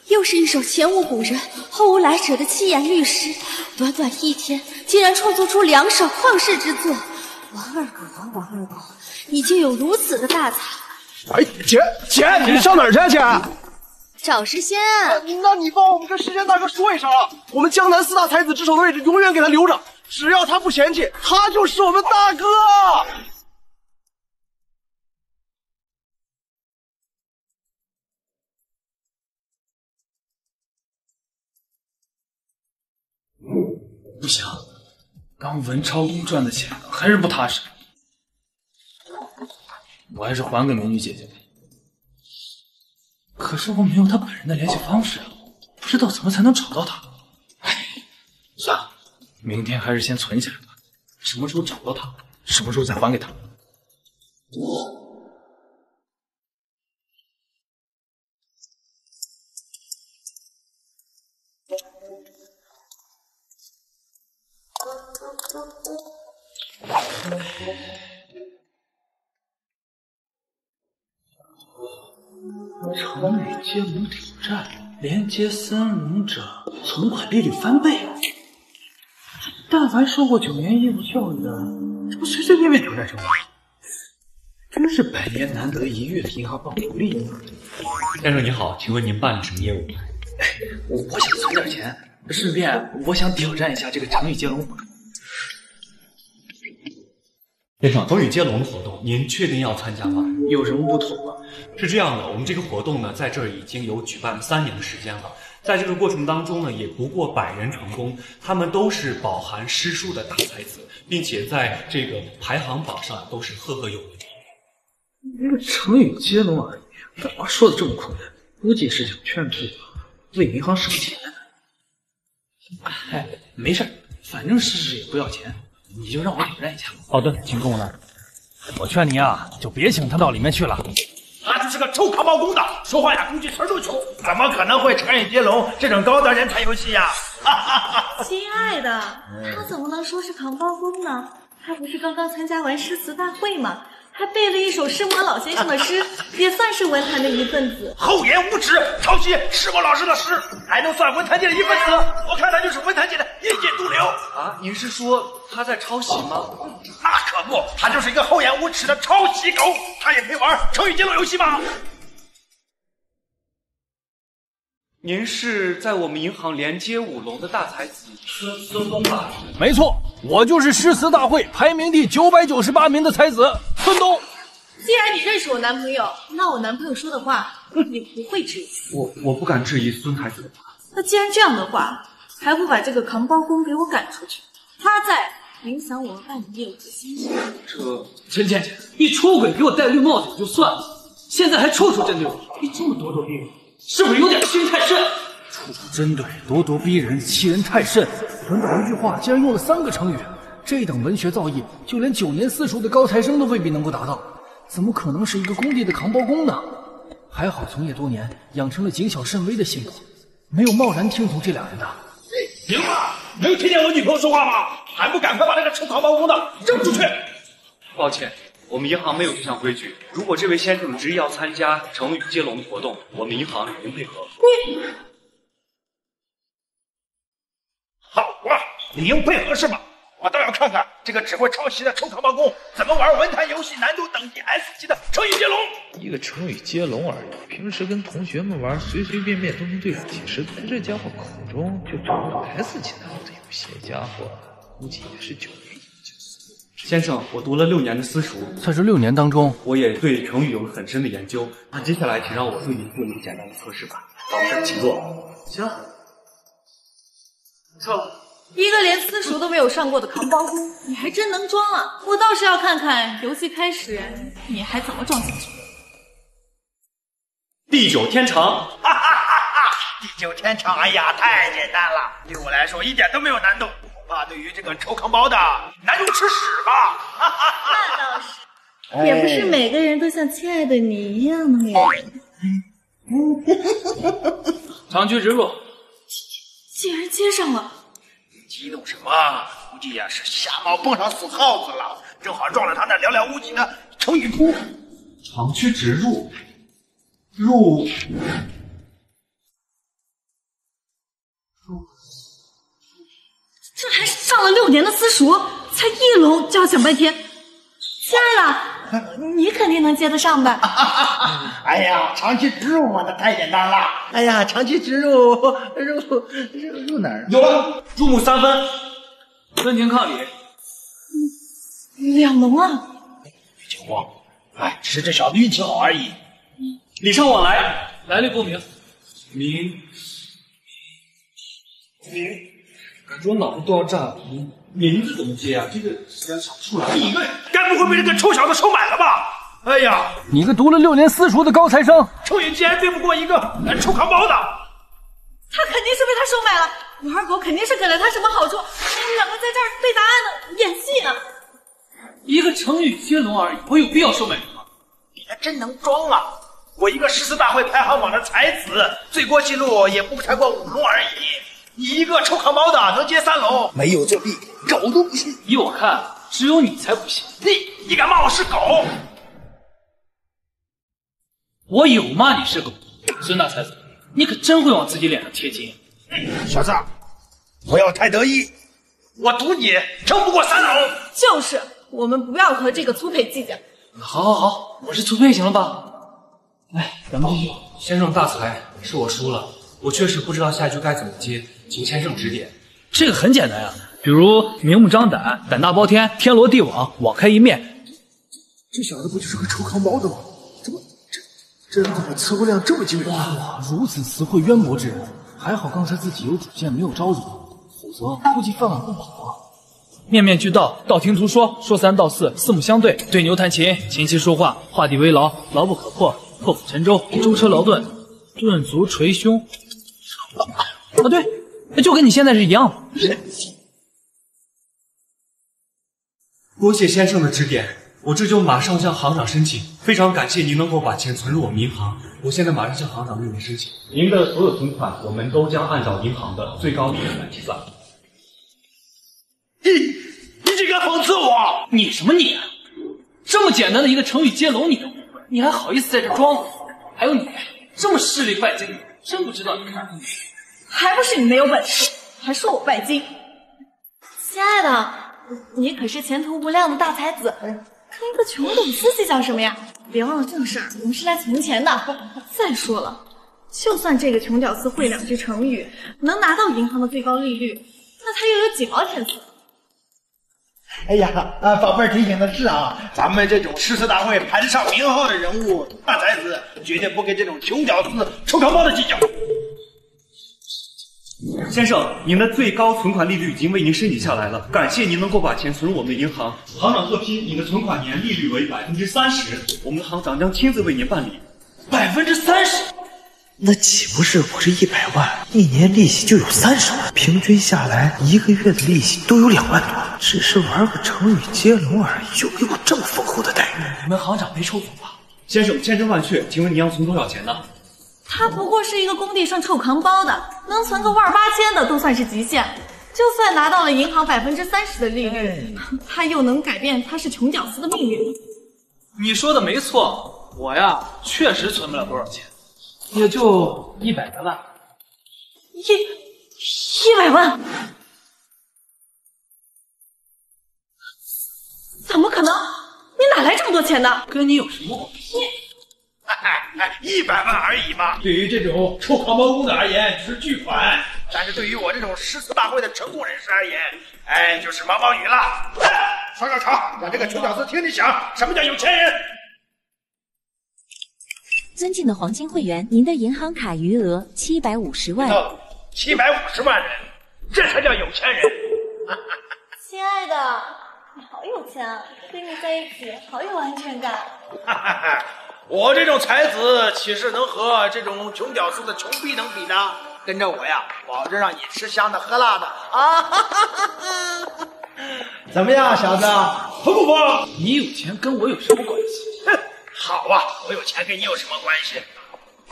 又是一首前无古人后无来者的七言律诗，短短一天竟然创作出2首旷世之作。王二狗，你竟有如此的大才！哎，姐，你上哪儿去啊，姐？找诗仙啊！那你帮我们跟诗仙大哥说一声啊，我们江南四大才子之首的位置永远给他留着，只要他不嫌弃，他就是我们大哥。不行，当文超公赚的钱还是不踏实，我还是还给美女姐姐吧。可是我没有她本人的联系方式，不知道怎么才能找到她。唉，算了，明天还是先存起来吧。什么时候找到她，什么时候再还给她。成语接龙挑战，连接3人者，存款利率翻倍。但凡受过9年义务教育的，这不随随便便挑战成功？真是百年难得一遇的银行暴福利。先生你好，请问您办理什么业务？我想存点钱，顺便我想挑战一下这个成语接龙活动。先生，成语接龙的活动，您确定要参加吗？有什么不同吗？是这样的，我们这个活动呢，在这儿已经有举办3年的时间了。在这个过程当中呢，也不过100人成功，他们都是饱含诗书的大才子，并且在这个排行榜上都是赫赫有名。一个成语接龙而已，干嘛说的这么空？估计是想劝退我，为银行省钱。哎，没事，反正试试也不要钱，你就让我挑战一下。好的，请跟我来。我劝你啊，就别请他到里面去了。他就是个臭扛包公的，说话呀估计词儿都穷，怎么可能会成语接龙这种高端人才游戏呀？亲爱的，他怎么能说是扛包公呢？他不是刚刚参加完诗词大会吗？还背了一首师魔老先生的诗，也算是文坛的一份子。厚颜无耻，抄袭师魔老师的诗，还能算文坛界的一份子？我看他就是文坛界的业界毒瘤啊！您是说他在抄袭吗？那可不，他就是一个厚颜无耻的抄袭狗，他也配玩成语接龙游戏吗？您是在我们银行连接舞龙的大才子孙东吧？没错，我就是诗词大会排名第998名的才子孙东。既然你认识我男朋友，那我男朋友说的话你不会质疑。我不敢质疑孙太子的话。那既然这样的话，还不把这个扛包公给我赶出去？他在影响我办理业务的心情。陈倩倩，你出轨给我戴绿帽子也就算了，现在还处处针对我，你这么咄咄逼人，是不是有点欺人太甚？处处针对，咄咄逼人，欺人太甚。短短一句话，竟然用了3个成语，这等文学造诣，就连9年私塾的高材生都未必能够达到，怎么可能是一个工地的扛包工呢？还好从业多年，养成了谨小慎微的性格，没有贸然听从这2人的。行吧，没有听见我女朋友说话吗？还不赶快把那个臭扛包工的扔出去！抱歉，我们银行没有这项规矩。如果这位先生执意要参加成语接龙的活动，我们银行已经配合。好啊，理应配合是吧？我倒要看看这个只会抄袭的臭扛包工怎么玩文坛游戏难度等级 S 级的成语接龙。一个成语接龙而已，平时跟同学们玩，随随便便都能对付几10，在这家伙口中就成了 S 级难度的游戏。家伙估计也是9年级。先生，我读了6年的私塾，在这6年当中，我也对成语有了很深的研究。那接下来，请让我对您做一个简单的测试吧。老师，请坐。行。错。一个连私塾都没有上过的扛包工，你还真能装啊！我倒是要看看游戏开始你还怎么装下去。地久天长，哈哈哈哈！地久天长，哎呀，太简单了，对我来说一点都没有难度。恐怕对于这个臭扛包的，难如吃屎吧！哈哈哈！那倒是，也不是每个人都像亲爱的你一样的美人。长驱直入，竟然接上了！激动什么？估计呀是瞎猫碰上死耗子了，正好撞了他那寥寥无几的成语图。长驱直入，入，这还上了6年的私塾，才1龙就要想半天。亲爱的，你肯定能接得上吧？哎呀，长驱直入嘛，那太简单了。哎呀，长驱直入，入哪儿？有了，入木3分，分庭抗礼。2龙啊！别惊慌，哎，只是这小子运气好而已。礼尚往来，来历不明。明，感觉我脑子都要炸了。名字怎么接啊？这个实在想不出来。你们该不会被这个臭小子收买了吧？哎呀，你个读了6年私塾的高材生，成语竟然对不过一个臭扛包的。他肯定是被他收买了，我二狗肯定是给了他什么好处，你们2个在这儿背答案呢，演戏呢。一个成语接龙而已，我有必要收买你吗？你还真能装啊！我一个诗词大会排行榜的才子，最高记录也不才过5龙而已。你一个臭扛包的能接3龙，没有作弊，狗都不信。依我看，只有你才不信。你敢骂我是狗？我有骂你是狗？孙大才子，你可真会往自己脸上贴金。小子，不要太得意，我赌你撑不过3龙。就是，我们不要和这个粗配计较。好，我是粗配行了吧？哎，咱们继续。先生大才，是我输了，我确实不知道下一句该怎么接，请先生指点。这个很简单呀，比如明目张胆、胆大包天、天罗地网、网开一面。这小子不就是个臭扛包的吗？怎么这人怎么词汇量这么惊人？哇，如此词汇渊博之人，还好刚才自己有主见，没有招惹，否则估计饭碗不保啊。面面俱到，道听途说，说3道4，四目相对，对牛弹琴，琴棋书画，画地为牢，牢不可破，破釜沉舟，舟车劳顿，顿足捶胸。啊，对，就跟你现在是一样的。多谢先生的指点，我这就马上向行长申请。非常感谢您能够把钱存入我们银行，我现在马上向行长秘密申请。您的所有存款，我们都将按照银行的最高利率来计算。你竟敢讽刺我！你什么你？这么简单的一个成语接龙你都不会，你还好意思在这装死？还有你，这么势利拜金，真不知道你看。还不是你没有本事，还说我拜金。亲爱的，你可是前途无量的大才子，跟一个穷屌丝计较什么呀？别忘了正事儿，我们是来存钱的。再说了，就算这个穷屌丝会2句成语，能拿到银行的最高利率，那他又有几毛钱存？哎呀，宝贝儿提醒的是啊，咱们这种诗词大会排得上名号的人物、大才子，绝对不跟这种穷屌丝、臭扛包的计较。先生，您的最高存款利率已经为您申请下来了，感谢您能够把钱存入我们的银行。行长特批，你的存款年利率为30%，我们的行长将亲自为您办理。30%？那岂不是我这100万一年利息就有30万，平均下来1个月的利息都有2万多，只是玩个成语接龙而已，就给我这么丰厚的待遇？你们行长没抽风吧？先生，千真万确，请问您要存多少钱呢？他不过是一个工地上臭扛包的，能存个万8千的都算是极限。就算拿到了银行30%的利率，他又能改变他是穷屌丝的命运？你说的没错，我呀确实存不了多少钱，也就100来万。100万？怎么可能？你哪来这么多钱的？跟你有什么关系？100万而已嘛，对于这种臭扛包公子而言只是巨款，但是对于我这种诗词大会的成功人士而言，就是毛毛雨了。吵，让这个穷屌丝听你讲什么叫有钱人。尊敬的黄金会员，您的银行卡余额750万。750万人，这才叫有钱人。亲爱的，你好有钱啊，跟你在一起好有安全感。我这种才子岂是能和这种穷屌丝的穷逼能比呢？跟着我呀，保证让你吃香的喝辣的啊！怎么样，小子？服不服？你有钱跟我有什么关系？哼，好啊，我有钱跟你有什么关系？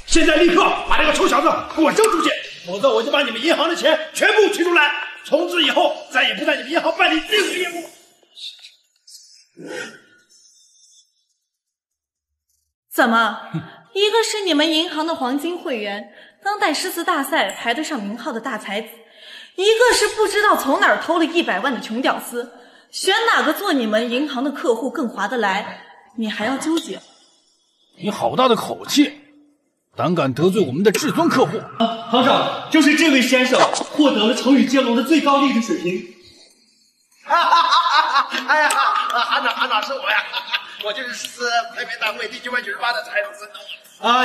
现在立刻把这个臭小子给我扔出去，否则我就把你们银行的钱全部取出来，从此以后再也不在你们银行办理任何业务。怎么，一个是你们银行的黄金会员，当代诗词大赛排得上名号的大才子，一个是不知道从哪儿偷了100万的穷屌丝，选哪个做你们银行的客户更划得来，你还要纠结？你好大的口气，胆敢得罪我们的至尊客户！行长，就是这位先生获得了成语接龙的最高利率水平。哎呀，行长是我呀，我就是诗词排名大会第998的才子。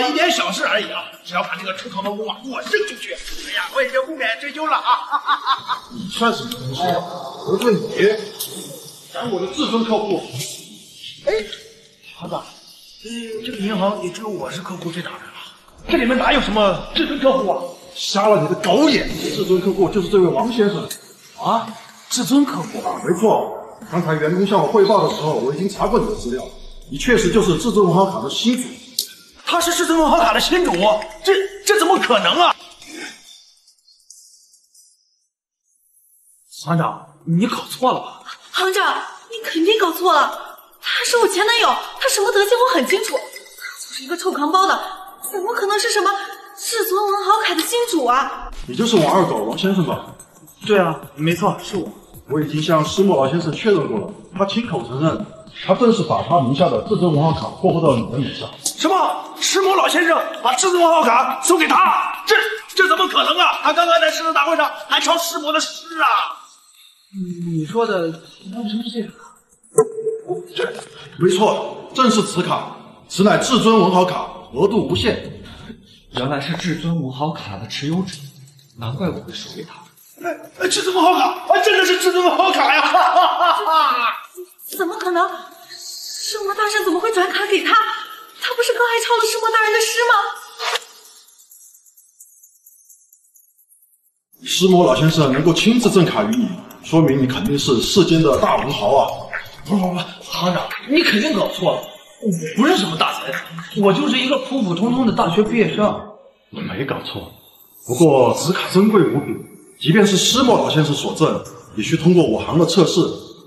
一点小事而已啊，只要把这个臭扛包公给我扔出去，哎呀，我也就不免追究了啊！你算是什么事？得罪你，咱我的至尊客户。行长，这个银行也只有我是客户最大的了，这里面哪有什么至尊客户啊？瞎了你的狗眼！至尊客户就是这位王先生啊，至尊客户啊，没错。刚才员工向我汇报的时候，我已经查过你的资料，你确实就是至尊文豪卡的新主。他是至尊文豪卡的新主？这怎么可能啊？行长，你搞错了吧？行长，你肯定搞错了，他是我前男友，他什么德行我很清楚，他就是一个臭扛包的，怎么可能是什么至尊文豪卡的新主啊？你就是王二狗王先生吧？对啊，没错，是我。我已经向施莫老先生确认过了，他亲口承认，他正是把他名下的至尊文豪卡过户到你的名下。什么？施莫老先生把至尊文豪卡送给他？这怎么可能啊？他刚刚在诗词大会上还抄施莫的诗啊！你说的难道真是这个卡？没错，正是此卡，此乃至尊文豪卡，额度无限。原来是至尊文豪卡的持有者，难怪我会输给他。至尊文豪卡，真的是至尊文豪卡呀！怎么可能？施魔大圣怎么会转卡给他？他不是刚还抄了施魔大人的诗吗？施魔老先生能够亲自赠卡于你，说明你肯定是世间的大文豪啊！不，行长，你肯定搞错了，我不是什么大才子，我就是一个普普通通的大学毕业生。你没搞错，不过此卡珍贵无比，即便是施墨老先生所赠，也需通过我行的测试，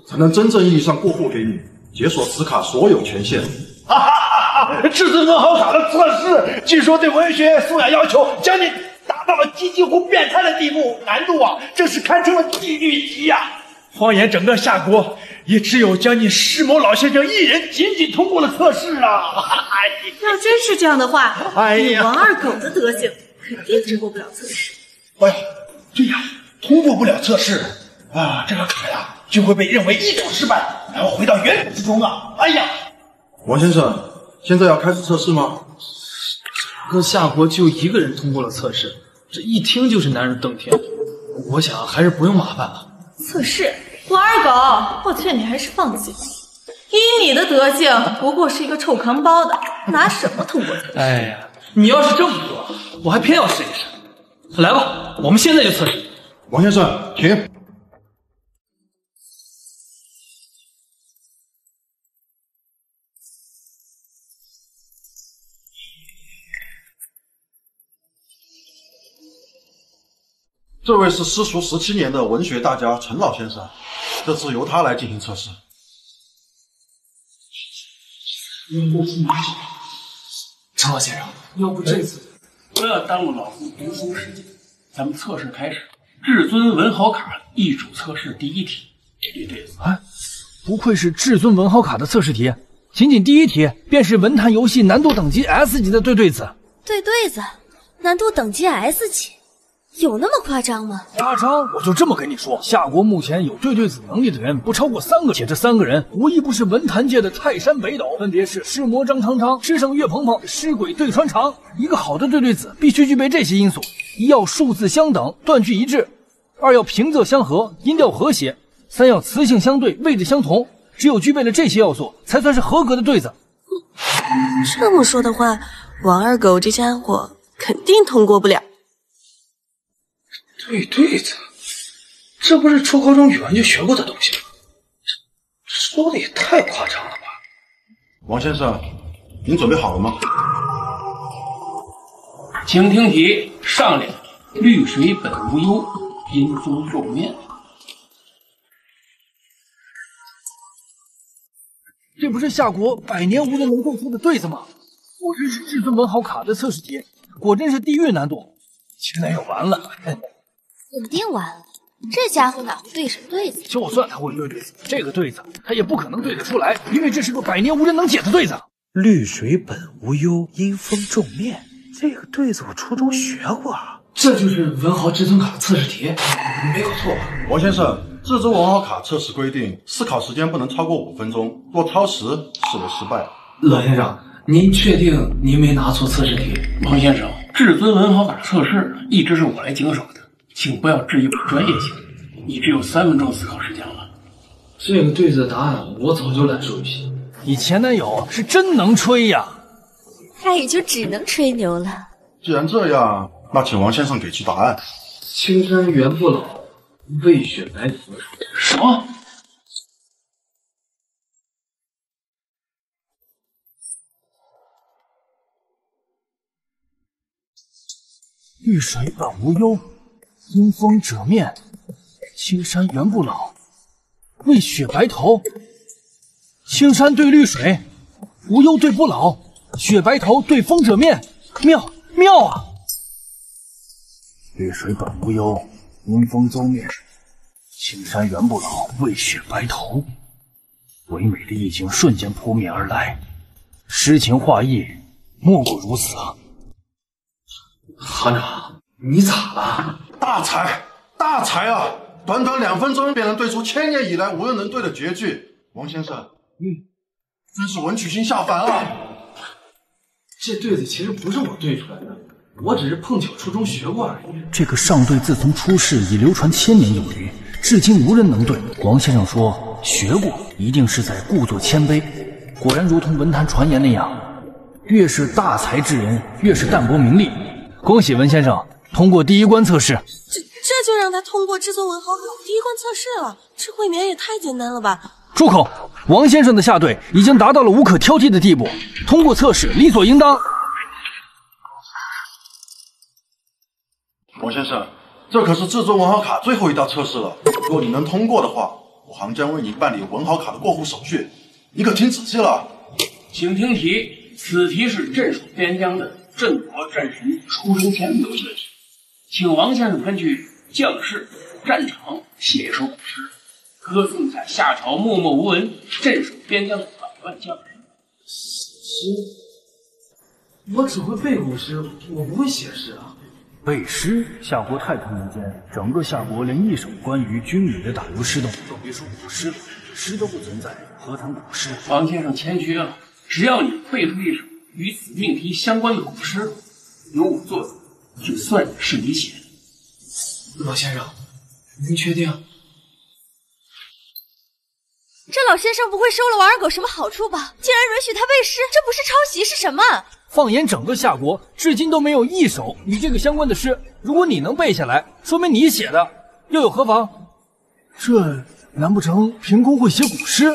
才能真正意义上过户给你，解锁此卡所有权限。哈哈哈哈！至尊文豪卡的测试，据说对文学素养要求将你达到了几乎变态的地步，难度啊，正是堪称了地狱级呀！放眼整个夏国，也只有将你施某老先生一人仅仅通过了测试啊！要真是这样的话，以哎呀王二狗的德行，肯定通过不了测试。哎呀，对呀，通过不了测试啊，这个卡呀就会被认为一种失败，然后回到原点之中啊！哎呀，王先生，现在要开始测试吗？搁夏国就一个人通过了测试，这一听就是难如登天。我想还是不用麻烦了。测试，王二狗，我劝你还是放弃吧。以你的德行，不过是一个臭扛包的，拿什么通过测试？哎呀，你要是这么说，我还偏要试一试。来吧，我们现在就测试。王先生，停。这位是私塾17年的文学大家陈老先生，这次由他来进行测试。陈老先生，要不这次不要耽误老夫读书时间，咱们测试开始。至尊文豪卡易主测试第一题，这对子。哎，不愧是至尊文豪卡的测试题，仅仅第一题便是文坛游戏难度等级 S 级的对子。对子，难度等级 S 级。有那么夸张吗？夸张，我就这么跟你说，夏国目前有对子能力的人不超过3个，且这3个人无一不是文坛界的泰山北斗，分别是尸魔张汤汤、尸圣岳鹏鹏、尸鬼对穿肠。一个好的对子必须具备这些因素：一要数字相等，断句一致；二要平仄相合，音调和谐；三要词性相对，位置相同。只有具备了这些要素，才算是合格的对子。这么说的话，王二狗这家伙肯定通过不了。对子，这不是初高中语文就学过的东西吗？这说的也太夸张了吧！王先生，您准备好了吗？请听题上联：绿水本无忧，阴风皱面。这不是夏国百年无人能够出的对子吗？果真是至尊文豪卡的测试题，果真是地狱难度。前男友完了。肯定完了，这家伙哪会对什么对子？就算他会对子，这个对子他也不可能对得出来，因为这是个百年无人能解的对子。绿水本无忧，阴风皱面，这个对子我初中学过啊。这就是文豪至尊卡的测试题，没搞错吧？王先生，至尊文豪卡测试规定，思考时间不能超过5分钟，若超时视为失败。老先生，您确定您没拿错测试题？王先生，至尊文豪卡测试一直是我来经手的，请不要质疑我专业性。你只有3分钟思考时间了。这个对子的答案我早就烂熟于心。你前男友是真能吹呀！他也就只能吹牛了。既然这样，那请王先生给出答案。青山原不老，未雪白头。什么？绿水本无忧，阴风遮面。青山原不老，未雪白头。青山对绿水，无忧对不老，雪白头对风遮面，妙啊！绿水本无忧，阴风遮面。青山原不老，未雪白头。唯美的意境瞬间扑面而来，诗情画意，莫过如此啊！行长，你咋了？大才啊！短短2分钟便能对出1000年以来无人能对的绝句。王先生，真是文曲星下凡啊！这对子其实不是我对出来的，我只是碰巧初中学过而已。这个上对自从出世已流传1000年有余，至今无人能对。王先生说学过，一定是在故作谦卑。果然如同文坛传言那样，越是大才之人，越是淡泊名利。恭喜文先生通过第1关测试。这就让他通过至尊文豪卡第1关测试了，这未免也太简单了吧？住口！王先生的下对已经达到了无可挑剔的地步，通过测试理所应当。王先生，这可是至尊文豪卡最后一道测试了，若你能通过的话，我行将为你办理文豪卡的过户手续，你可听仔细了。请听题，此题是镇守边疆的镇国战神出生前留下的题，请王先生根据将士、战场写一首古诗，歌颂在夏朝默默无闻镇守边疆的百万将士。诗？我只会背古诗，我不会写诗啊。背诗？夏国太平年间，整个夏国连一首关于军旅的打油诗都没有，别说古诗了，诗都不存在，何谈古诗？王先生谦虚了，只要你背出一首与此命题相关的古诗，由我作主，就算是你写的。老先生，您确定？这老先生不会收了王二狗什么好处吧？竟然允许他背诗，这不是抄袭是什么？放眼整个夏国，至今都没有一首与这个相关的诗。如果你能背下来，说明你写的，又有何妨？这难不成凭空会写古诗？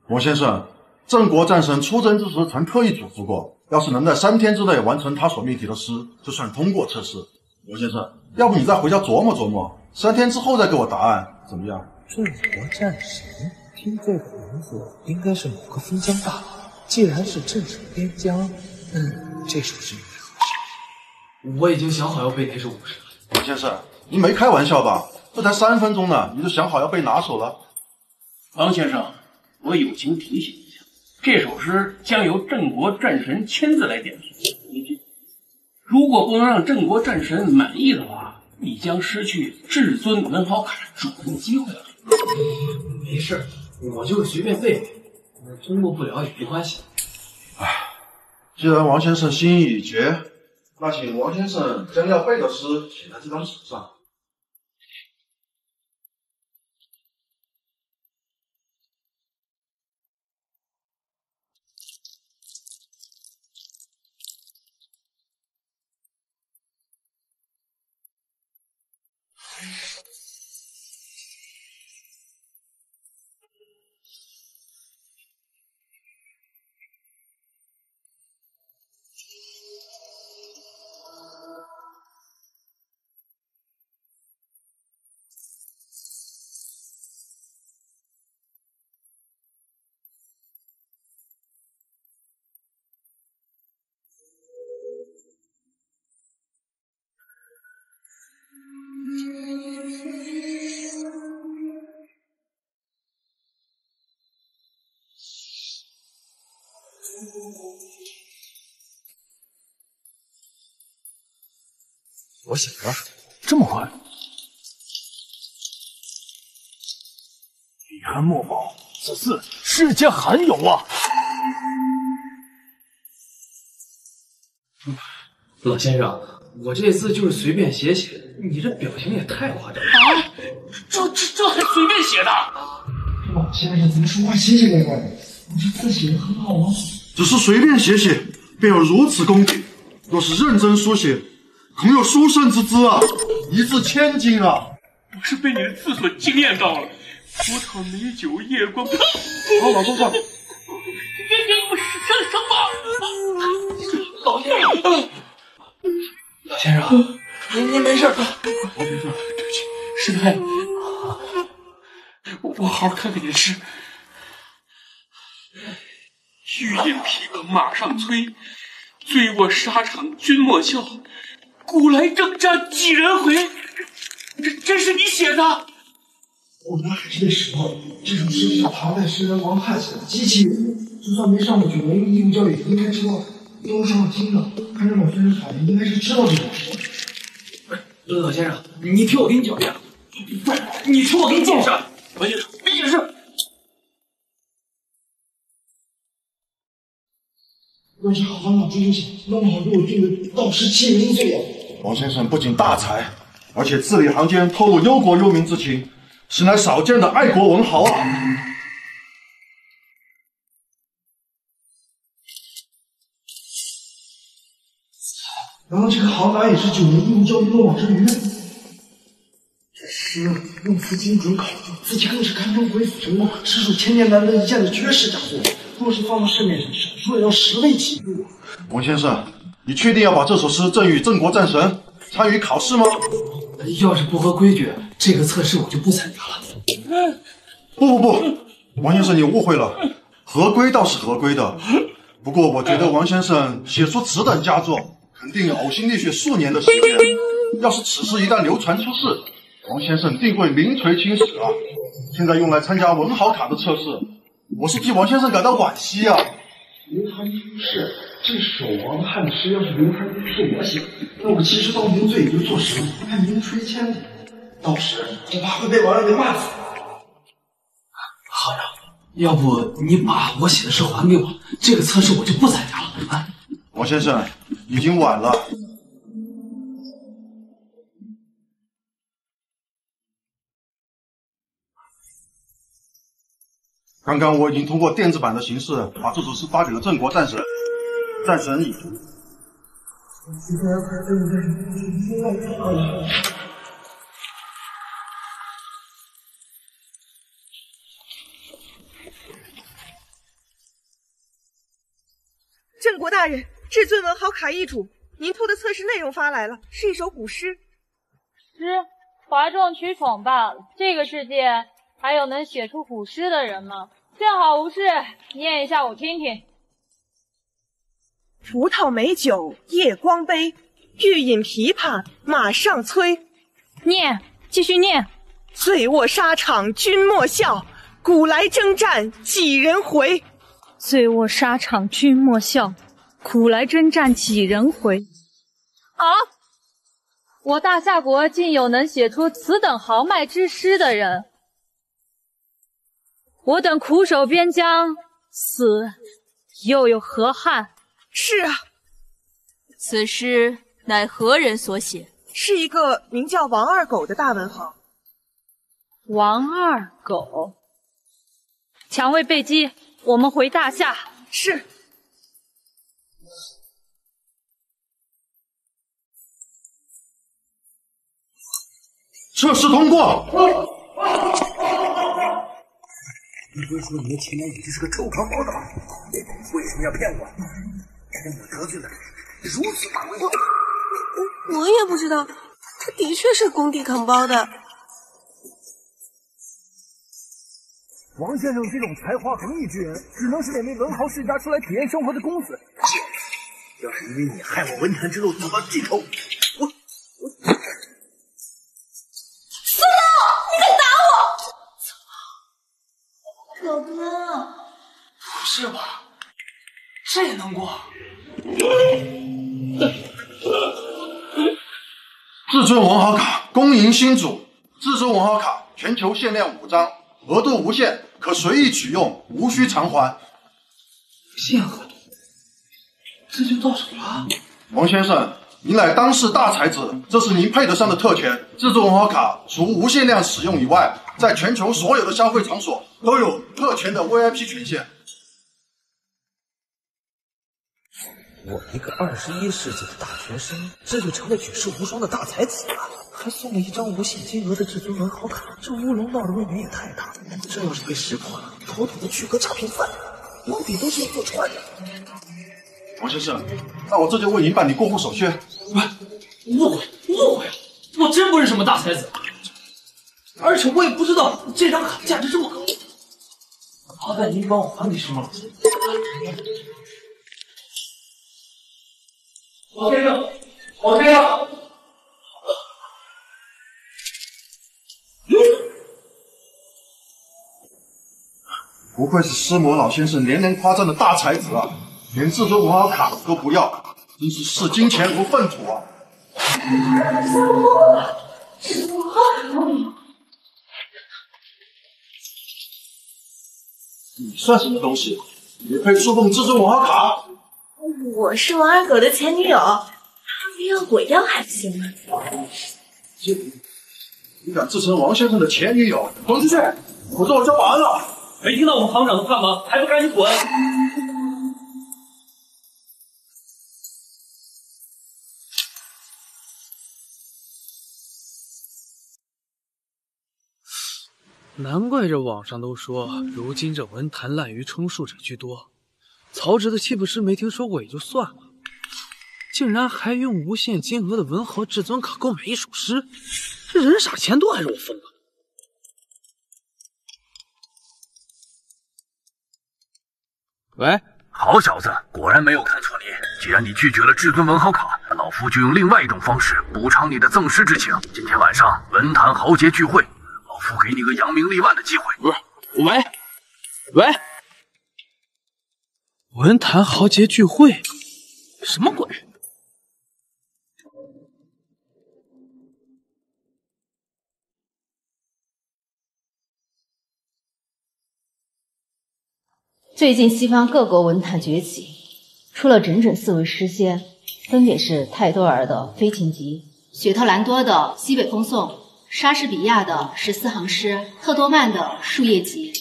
王先生，镇国战神出征之时曾特意嘱咐过，要是能在3天之内完成他所命题的诗，就算通过测试。王先生，要不你再回家琢磨琢磨，3天之后再给我答案，怎么样？镇国战神，听这个名字应该是某个封疆大佬。既然是镇守边疆，这首诗应该合适。我已经想好要背哪首古诗了。王先生，您没开玩笑吧？这才3分钟呢，你就想好要背哪首了？王先生，我友情提醒一下，这首诗将由镇国战神亲自来点评。你记住，如果不能让镇国战神满意的话，你将失去至尊文豪卡主人的机会了。没事，我就随便背背，通过不了也没关系。既然王先生心意已决，那请王先生将要背的诗写在这张纸上。我写了，这么快？彼岸墨宝，此字世间罕有啊！老先生，我这字就是随便写写的，你这表情也太夸张了。啊，这还随便写的？老先生怎么说话奇奇怪怪的？我这字写的很好吗？只是随便写写，便有如此功底。若是认真书写，恐有书圣之姿啊！一字千金啊！我是被你的字所惊艳到了。葡萄美酒夜光，好，老先生，别给我什么？老先生，老先生，您没事吧？我没事，对不起，失态了。我好好看看你的诗。欲饮琵琶马上催，醉卧沙场君莫笑。古来征战几人回？这是你写的？果然还是那时候，这首诗是唐代诗人王翰写的，极其有名。就算没上过9年义务教育，应该知道。都是我听的，看这老先生反应，应该是知道这种事。老先生，你听我给你狡辩，不是你听我给你解释。王先生，没解释。要是好好老朱就行，弄不好给我定个盗诗欺人罪啊！王先生不仅大才，而且字里行间透露忧国忧民之情，实乃少见的爱国文豪啊！然后这个行哪也是9年义务教育落网之鱼？是用词精准考究，自己更是堪称鬼斧神工，实属千年难得一见的绝世佳作。若是放到市面上，少说也要10位起步。王先生，你确定要把这首诗赠予郑国战神？参与考试吗？要是不合规矩，这个测试我就不参加了。不，王先生你误会了，合规倒是合规的，不过我觉得王先生写出此等佳作，肯定呕心沥血数年的时间。要是此事一旦流传出世，王先生定会名垂青史啊！现在用来参加文豪卡的测试，我是替王先生感到惋惜啊。流传出世，这首王汉的诗要是流传出去我写，那我其实盗名罪也就坐实了，还名垂千古。到时恐怕会被王二给骂死。好呀，要不你把我写的诗还给我，这个测试我就不参加了啊！王先生，已经晚了。刚刚我已经通过电子版的形式把这首诗发给了郑国战神，战神已读。郑国大人，至尊文豪卡一主，您托的测试内容发来了，是一首古诗。诗，哗众取宠罢了。这个世界还有能写出古诗的人吗？正好无事，念一下我听听。葡萄美酒夜光杯，欲饮琵琶马上催。念，继续念。醉卧沙场君莫笑，古来征战几人回。醉卧沙场君莫笑，古来征战几人回。啊！我大夏国竟有能写出此等豪迈之诗的人，我等苦守边疆，死又有何憾？是啊，此诗乃何人所写？是一个名叫王二狗的大文豪。王二狗，抢位备击，我们回大夏。是。测试通过。你不是说你的前男友就是个臭扛包的吗？为什么要骗我？让我得罪了你，如此大规模。我也不知道，他的确是工地扛包的。王先生这种才华横溢之人，只能是哪位文豪世家出来体验生活的公子。要是因为你害我文坛之路走到尽头，我苏东，你敢打我！狗哥，不是吧？这也能过？至尊文豪卡恭迎新主。至尊文豪卡全球限量5张，额度无限，可随意取用，无需偿还。限额度，这就到手了。王先生，您乃当世大才子，这是您配得上的特权。至尊文豪卡除无限量使用以外，在全球所有的消费场所都有特权的 VIP 权限。我一个21世纪的大学生，这就成了举世无双的大才子了，还送了一张无限金额的至尊文豪卡，这乌龙闹的未免也太大了。这要是被识破了，妥妥的区隔诈骗犯，目的都是要做出来的。王先生，那我这就为您办理过户手续。误会了，我真不是什么大才子，而且我也不知道这张卡价值这么高。麻烦您帮我还给石墨老师。OK 了。不愧是师魔老先生连连夸赞的大才子啊，连至尊文豪卡都不要，真是视金钱如粪土啊！你算什么东西？也配触碰至尊文豪卡？我是王二狗的前女友，他不要鬼要还不行吗？你敢自称王先生的前女友？滚出去！否则我就完了！没听到我们行长的话吗？还不赶紧滚！难怪这网上都说，如今这文坛滥竽充数者居多。曹植的七步诗没听说过也就算了，竟然还用无限金额的文豪至尊卡购买一首诗，这人傻钱多还是我疯了？喂，好小子，果然没有看错你。既然你拒绝了至尊文豪卡，那老夫就用另外一种方式补偿你的赠诗之情。今天晚上文坛豪杰聚会，老夫给你个扬名立万的机会。不是，喂，文坛豪杰聚会，什么鬼？最近西方各国文坛崛起，出了整整4位诗仙，分别是泰多尔的《飞禽集》、雪特兰多的《西北风颂》、莎士比亚的14行诗、特多曼的《树叶集》。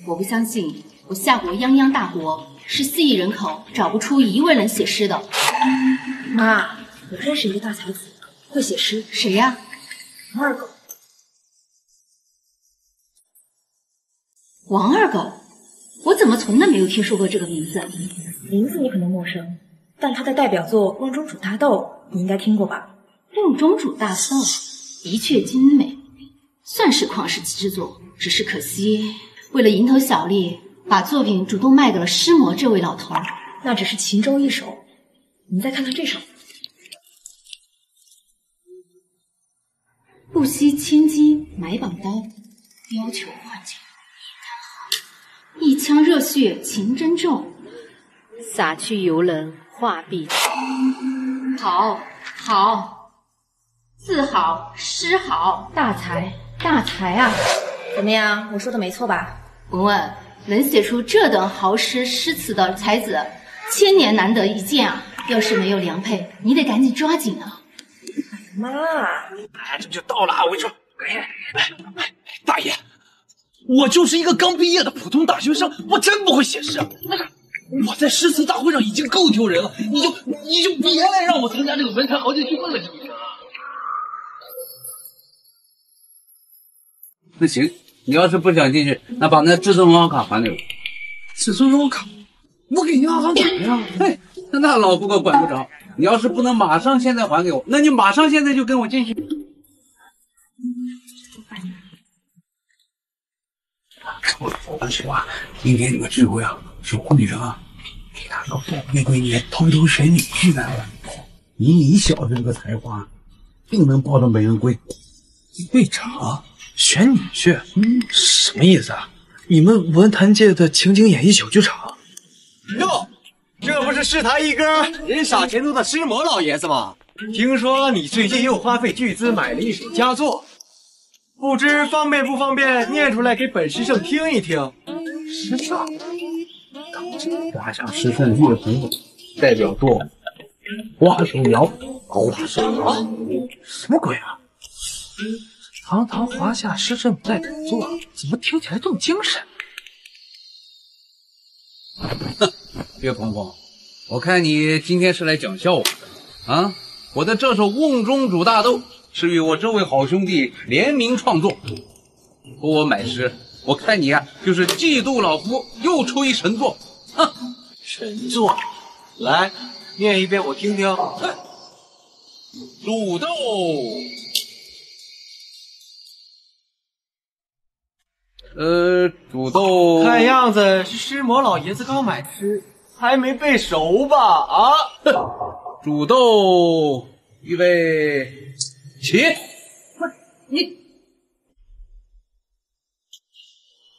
我不相信我夏国泱泱大国14亿人口找不出1位能写诗的。妈，我认识一个大才子，会写诗。谁呀？王二狗。王二狗？我怎么从来没有听说过这个名字？名字你可能陌生，但他的代表作《瓮中煮大豆》你应该听过吧？瓮中煮大豆的确精美，算是旷世之作，只是可惜为了蝇头小利，把作品主动卖给了诗魔这位老头。那只是其中一首，你再看看这首。不惜千金买宝刀，要求换酒一腔热血情真重，洒去游人画壁。好，字好，诗好，大才啊！怎么样，我说的没错吧？文文，能写出这等豪诗诗词的才子，千年难得一见啊！要是没有良配，你得赶紧抓紧啊！妈，哎，这就到了，我跟你说，大爷。我就是一个刚毕业的普通大学生，我真不会写诗啊！我在诗词大会上已经够丢人了，你就别来让我参加这个文坛豪杰聚会了，行不行啊？那行，你要是不想进去，那把那至尊文豪卡还给我。至尊文豪卡，我给你银行怎么样？嘿，那老夫可管不着。你要是不能马上现在还给我，那你马上现在就跟我进去。而且啊，今天这个聚会啊，是会上啊，给他个宝贝闺女偷选女婿来了。以你小子这个才华，定能抱着美人归。会长选女婿，什么意思啊？你们文坛界的情景演艺小剧场？哟，这不是诗坛一哥人傻钱多的诗魔老爷子吗？听说你最近又花费巨资买了一首佳作。不知方便不方便念出来给本师圣听一听？诗圣，华夏诗圣岳鹏代表作《花手谣》。花手谣？什么鬼啊？堂堂华夏诗圣代表作，怎么听起来这么精神？哼，岳鹏鹏，我看你今天是来讲笑话的啊！我的这首《瓮中煮大豆》。是与我这位好兄弟联名创作，和我买诗。我看你啊，就是嫉妒老夫又出一神作。哼，神作，来念一遍我听听。煮豆，煮豆。看样子是诗魔老爷子刚买诗，还没背熟吧？啊，煮豆，预备。起！不是你，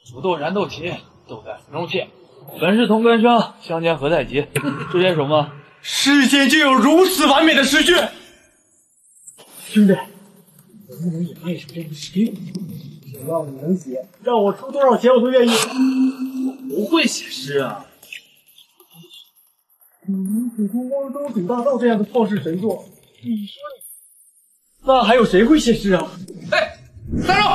煮豆燃豆萁，豆在釜中泣。本是同根生，相煎何太急。这些什么？世间就有如此完美的诗句。兄弟，能不能也背上这个诗？只要你能写，让我出多少钱我都愿意。我不会写诗啊。你能写出《瓮中煮大豆》这样的旷世神作，你说你？那还有谁会写诗啊？哎，站住！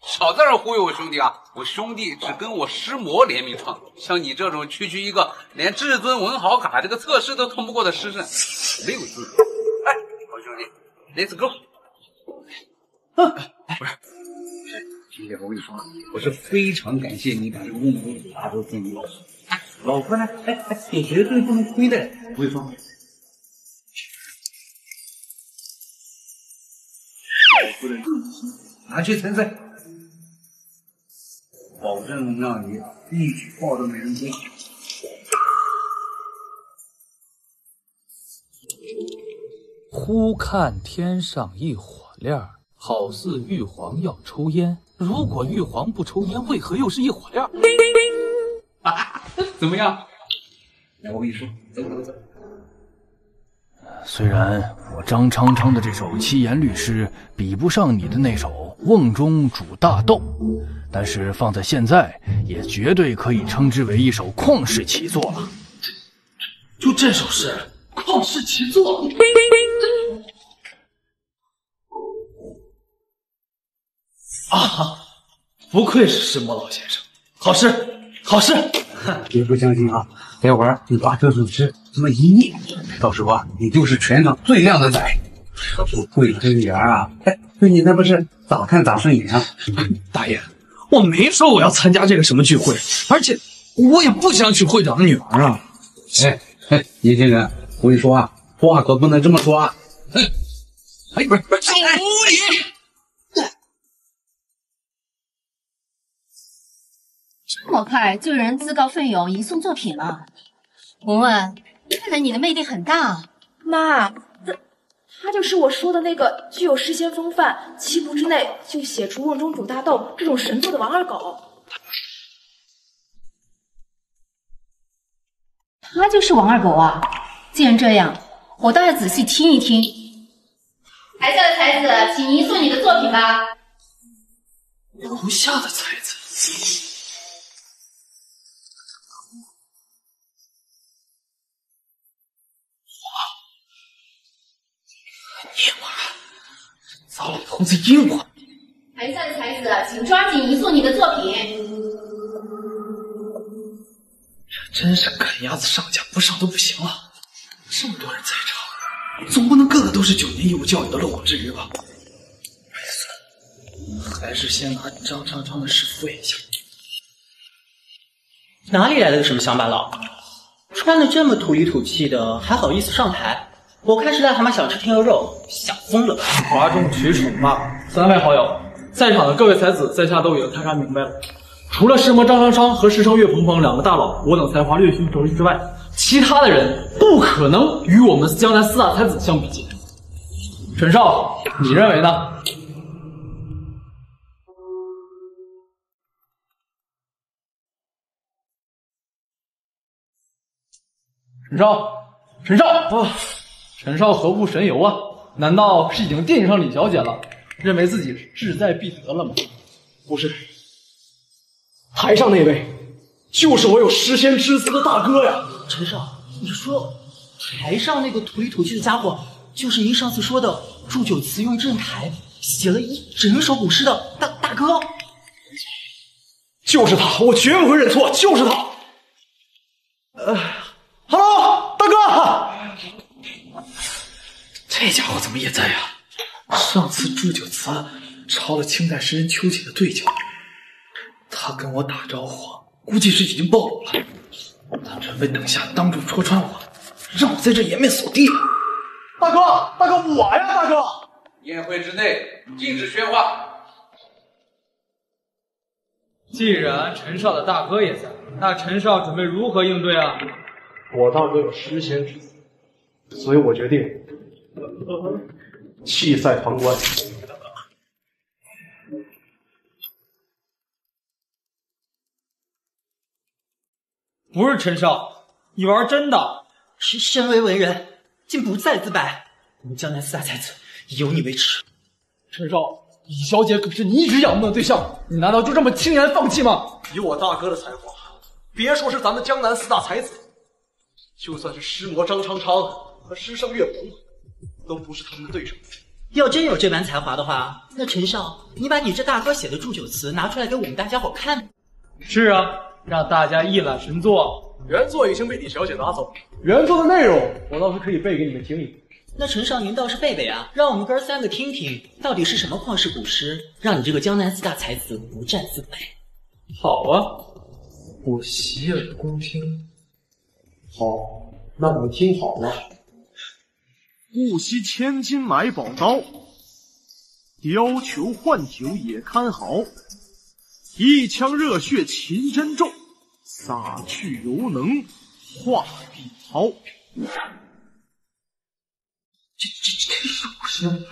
少在这忽悠我兄弟啊！我兄弟只跟我诗魔联名创作，像你这种区一个连至尊文豪卡这个测试都通不过的诗圣，没有资格。哎，好兄弟 ，Let's go！ 不是，兄弟，我跟你说，我是非常感谢你把这个瓮中主大豆送给我。老婆呢？你绝对不能亏待。我跟你说，不能拿去参赛，保证让你一举报到美人归。忽看天上一火链，好似玉皇要抽烟。如果玉皇不抽烟，为何又是一火链？怎么样？来，我跟你说，走。虽然我张昌昌的这首七言律诗比不上你的那首《瓮中煮大豆》，但是放在现在，也绝对可以称之为一首旷世奇作了。就这首诗，旷世奇作。啊！不愧是石磨老先生，好诗，好诗！别不相信啊，待会儿你把这首诗这么一念，到时候啊，你就是全场最靓的仔。桂这女儿啊，对你那不是咋看咋顺眼啊！大爷，我没说我要参加这个什么聚会，而且我也不想娶会长的女儿啊！年轻人，我跟你说啊，话可不能这么说啊！不是，无礼！这么快就有人自告奋勇移送作品了？文文，看来你的魅力很大。妈，他就是我说的那个具有诗仙风范，7步之内就写出瓮中煮大豆这种神作的王二狗。他就是王二狗啊！既然这样，我倒要仔细听一听。台下的才子，请移送你的作品吧。楼下的才子。你妈，糟老头子阴我！台下的才子，请抓紧移送你的作品。这真是赶鸭子上架，不上都不行了。这么多人在场，总不能个个都是9年义务教育的漏网之鱼吧？算了，还是先拿张昌昌的诗敷衍一下。哪里来的什么乡巴佬？穿的这么土里土气的，还好意思上台？我看是癞蛤蟆想吃天鹅肉，想疯了吧？哗众取宠吧！3位好友，在场的各位才子，在下都已经看明白了。除了石魔张昌昌和石生岳鹏鹏2个大佬，我等才华略逊一筹之外，其他的人不可能与我们江南4大才子相比肩。陈少，你认为呢？陈少啊！陈少何不神游啊？难道是已经惦记上李小姐了，认为自己志在必得了吗？不是，台上那位就是我有诗仙之姿的大哥呀！陈少，你说台上那个土里土气的家伙，就是您上次说的祝酒词用镇台写了一整首古诗的大哥？就是他，我绝不会认错，就是他。Hello， 大哥。这家伙怎么也在呀？上次祝酒词抄了清代诗人邱瑾的对酒，他跟我打招呼，估计是已经暴露了。他准备等下当众戳穿我，让我在这颜面扫地。大哥，我呀，大哥！宴会之内禁止喧哗。既然陈少的大哥也在，那陈少准备如何应对啊？我大哥有诗仙之姿，所以我决定弃赛旁观。不是陈少，你玩真的？身为文人，竟不再自白。我们江南4大才子有你为耻。陈少，李小姐可是你一直仰慕的对象，你难道就这么轻言放弃吗？以我大哥的才华，别说是咱们江南4大才子，就算是诗魔张昌昌和诗圣岳鹏都不是他们的对手。要真有这般才华的话，那陈少，你把你这大哥写的祝酒词拿出来给我们大家伙看。是啊，让大家一览神作。原作已经被李小姐拿走，原作的内容我倒是可以背给你们听一听。那陈少您倒是背背啊，让我们哥三个听听，到底是什么旷世古诗，让你这个江南四大才子不战自败？好啊，我洗耳恭听。好，那你们听好了。不惜千金买宝刀，貂裘换酒也堪豪。一腔热血勤珍重，洒去犹能化碧涛。这首诗，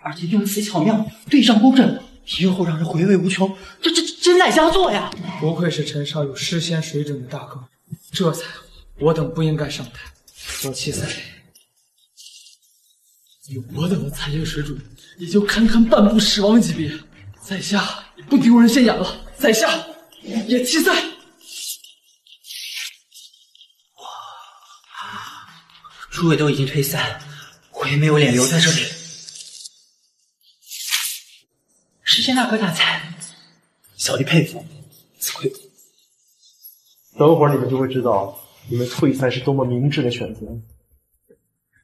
而且用词巧妙，对仗工整，以后让人回味无穷。这真乃佳作呀！不愧是陈少有诗仙水准的大哥，这才我等不应该上台。小七赛，以我等的才艺水准，也就堪堪半步狮王级别，在下也不丢人现眼了。在下也弃赛。诸位都已经退散，我也没有脸留在这里。诗仙大哥大才，小弟佩服，自愧。等会儿你们就会知道，你们退散是多么明智的选择。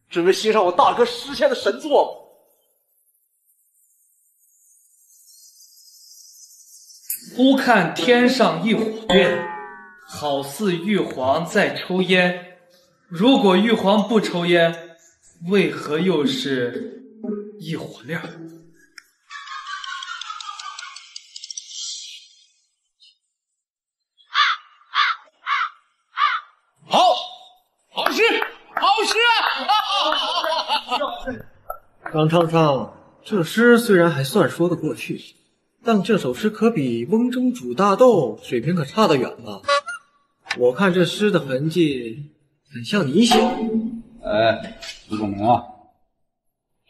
准备欣赏我大哥诗仙的神作。忽看天上一火焰，好似玉皇在抽烟。如果玉皇不抽烟，为何又是一火亮？好诗，好诗啊！张昌昌，这诗虽然还算说得过去，但这首诗可比瓮中煮大豆水平可差得远了。我看这诗的痕迹很像你写的。哎，苏仲明啊，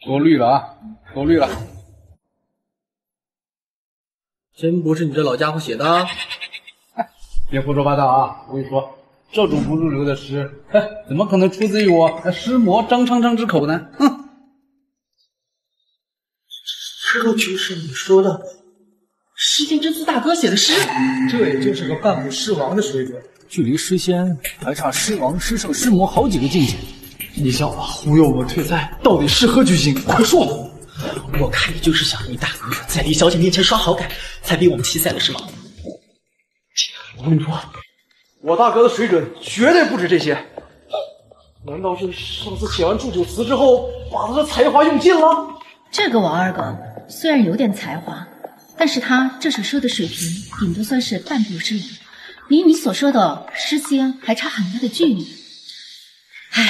多虑了啊，多虑了。真不是你这老家伙写的？别胡说八道啊！我跟你说，这种不入流的诗，怎么可能出自于我诗魔张昌昌之口呢？哼！这就是你说的诗仙真嗣大哥写的诗？这也就是个半步狮王的水准，距离诗仙还差狮王、诗圣、诗魔好几个境界。你小子忽悠我退赛，到底是何居心？快说！我看你就是想让你大哥在李小姐面前刷好感，才逼我们弃赛的是吗？我跟你说，我大哥的水准绝对不止这些。难道是上次写完祝酒词之后，把他的才华用尽了？这个王二狗虽然有点才华，但是他这首诗的水平顶多算是半步之遥，离你所说的诗仙还差很大的距离。唉，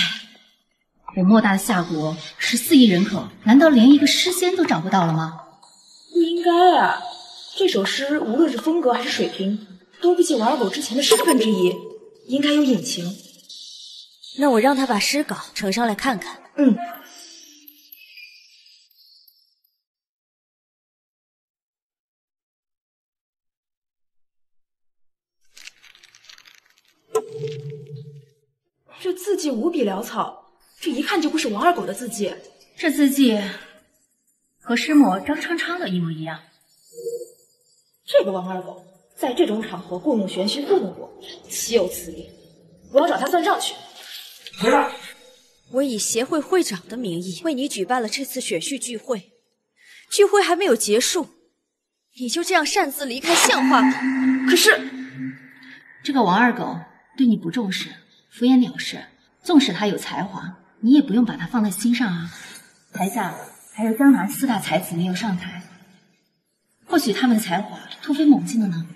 我莫大的夏国14亿人口，难道连一个诗仙都找不到了吗？不应该啊！这首诗无论是风格还是水平，都不及王二狗之前的1/10，应该有隐情。那我让他把诗稿呈上来看看。嗯。这字迹无比潦草，这一看就不是王二狗的字迹。这字迹和诗魔张昌昌的一模一样。这个王二狗在这种场合故弄玄虚糊弄我，岂有此理！我要找他算账去。回来！我以协会会长的名义为你举办了这次选婿聚会，聚会还没有结束，你就这样擅自离开，像话吗？可是这个王二狗对你不重视，敷衍了事，纵使他有才华，你也不用把他放在心上啊。台下还有江南4大才子没有上台，或许他们的才华突飞猛进的呢。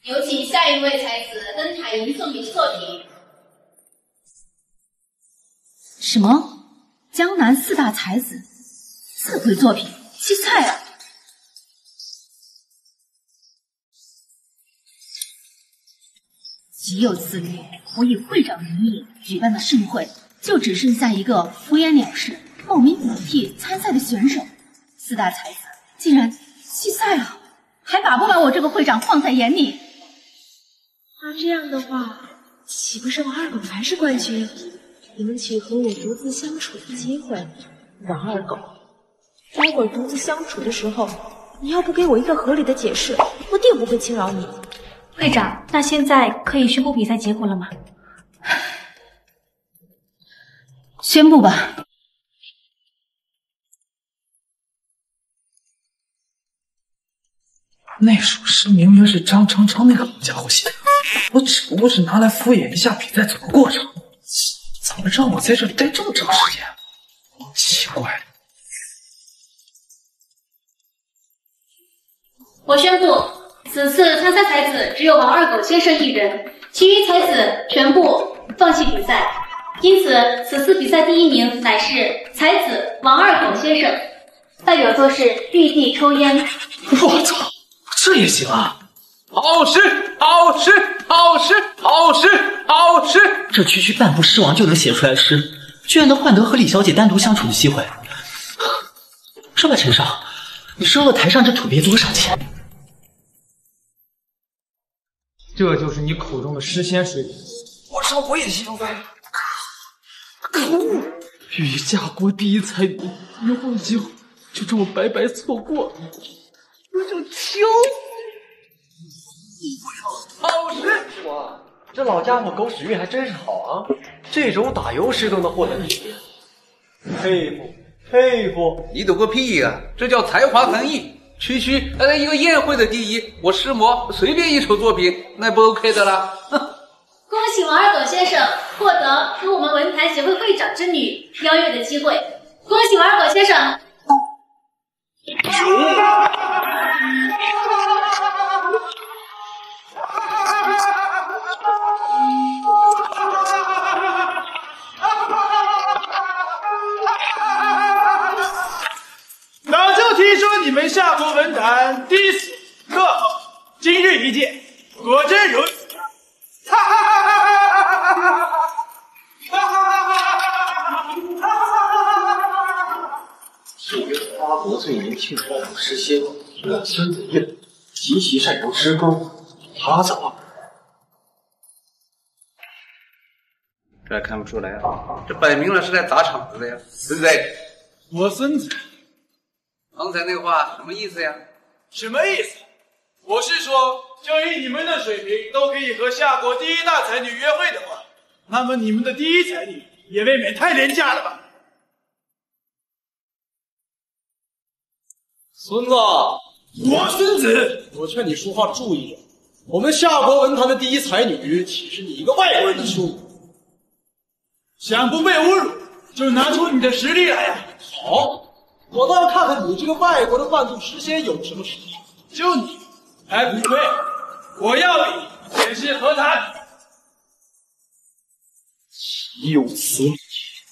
有请下一位才子登台吟诵你的作品。什么？江南4大才子自毁作品，弃赛啊！岂有此理！我以会长名义举办的盛会，就只剩下一个敷衍了事、冒名顶替参赛的选手，4大才子竟然弃赛了，还把不把我这个会长放在眼里？那这样的话，岂不是王二狗才是冠军？赢取和我独自相处的机会。王二狗，待会儿独自相处的时候，你要不给我一个合理的解释，我定不会轻饶你。会长，那现在可以宣布比赛结果了吗？宣布吧。那首诗明明是张成成那个老家伙写的，我只不过是拿来敷衍一下比赛走的过程，怎么让我在这里待这么长时间？奇怪。我宣布，此次参赛才子只有王二狗先生一人，其余才子全部放弃比赛。因此，此次比赛第1名乃是才子王二狗先生，代表作是《玉帝抽烟》。我操，这也行啊！好诗，好诗，好诗，好诗，好诗！这区区半步诗王就能写出来诗，居然能换得和李小姐单独相处的机会。说吧，陈少，你收了台上这土鳖多少钱？这就是你口中的诗仙水平。我上我也兴奋。可恶！与夏国第一才女约会的机会就这么白白错过了，我就挑。好诗！哇，这老家伙狗屎运还真是好啊！这种打油诗都能获得第1，佩服佩服！你懂个屁呀！这叫才华横溢。区区一个宴会的第1，我师魔随便一首作品，那不 OK 的啦！恭喜王二狗先生获得与我们文坛协会会长之女邀约的机会，恭喜王二狗先生！早就听说你们夏国文坛第4课后，今日一见，果真如此。哈哈哈哈哈哈哈哈！是为花国最年轻的少诗仙，我孙子叶极其擅长诗歌，他怎么？这还看不出来啊？这摆明了是来砸场子的呀，对不对？我孙子。刚才那话什么意思呀？什么意思？我是说，就以你们的水平，都可以和夏国第1大才女约会的话，那么你们的第1才女也未免太廉价了吧？孙子，我孙子，我劝你说话注意点。我们夏国文坛的第1才女，岂是你一个外国人的羞辱？想不被侮辱，就拿出你的实力来呀！好。我倒要看看你这个外国的半步诗仙有什么实力。就你还不会，我要比也是和他比。岂有此理！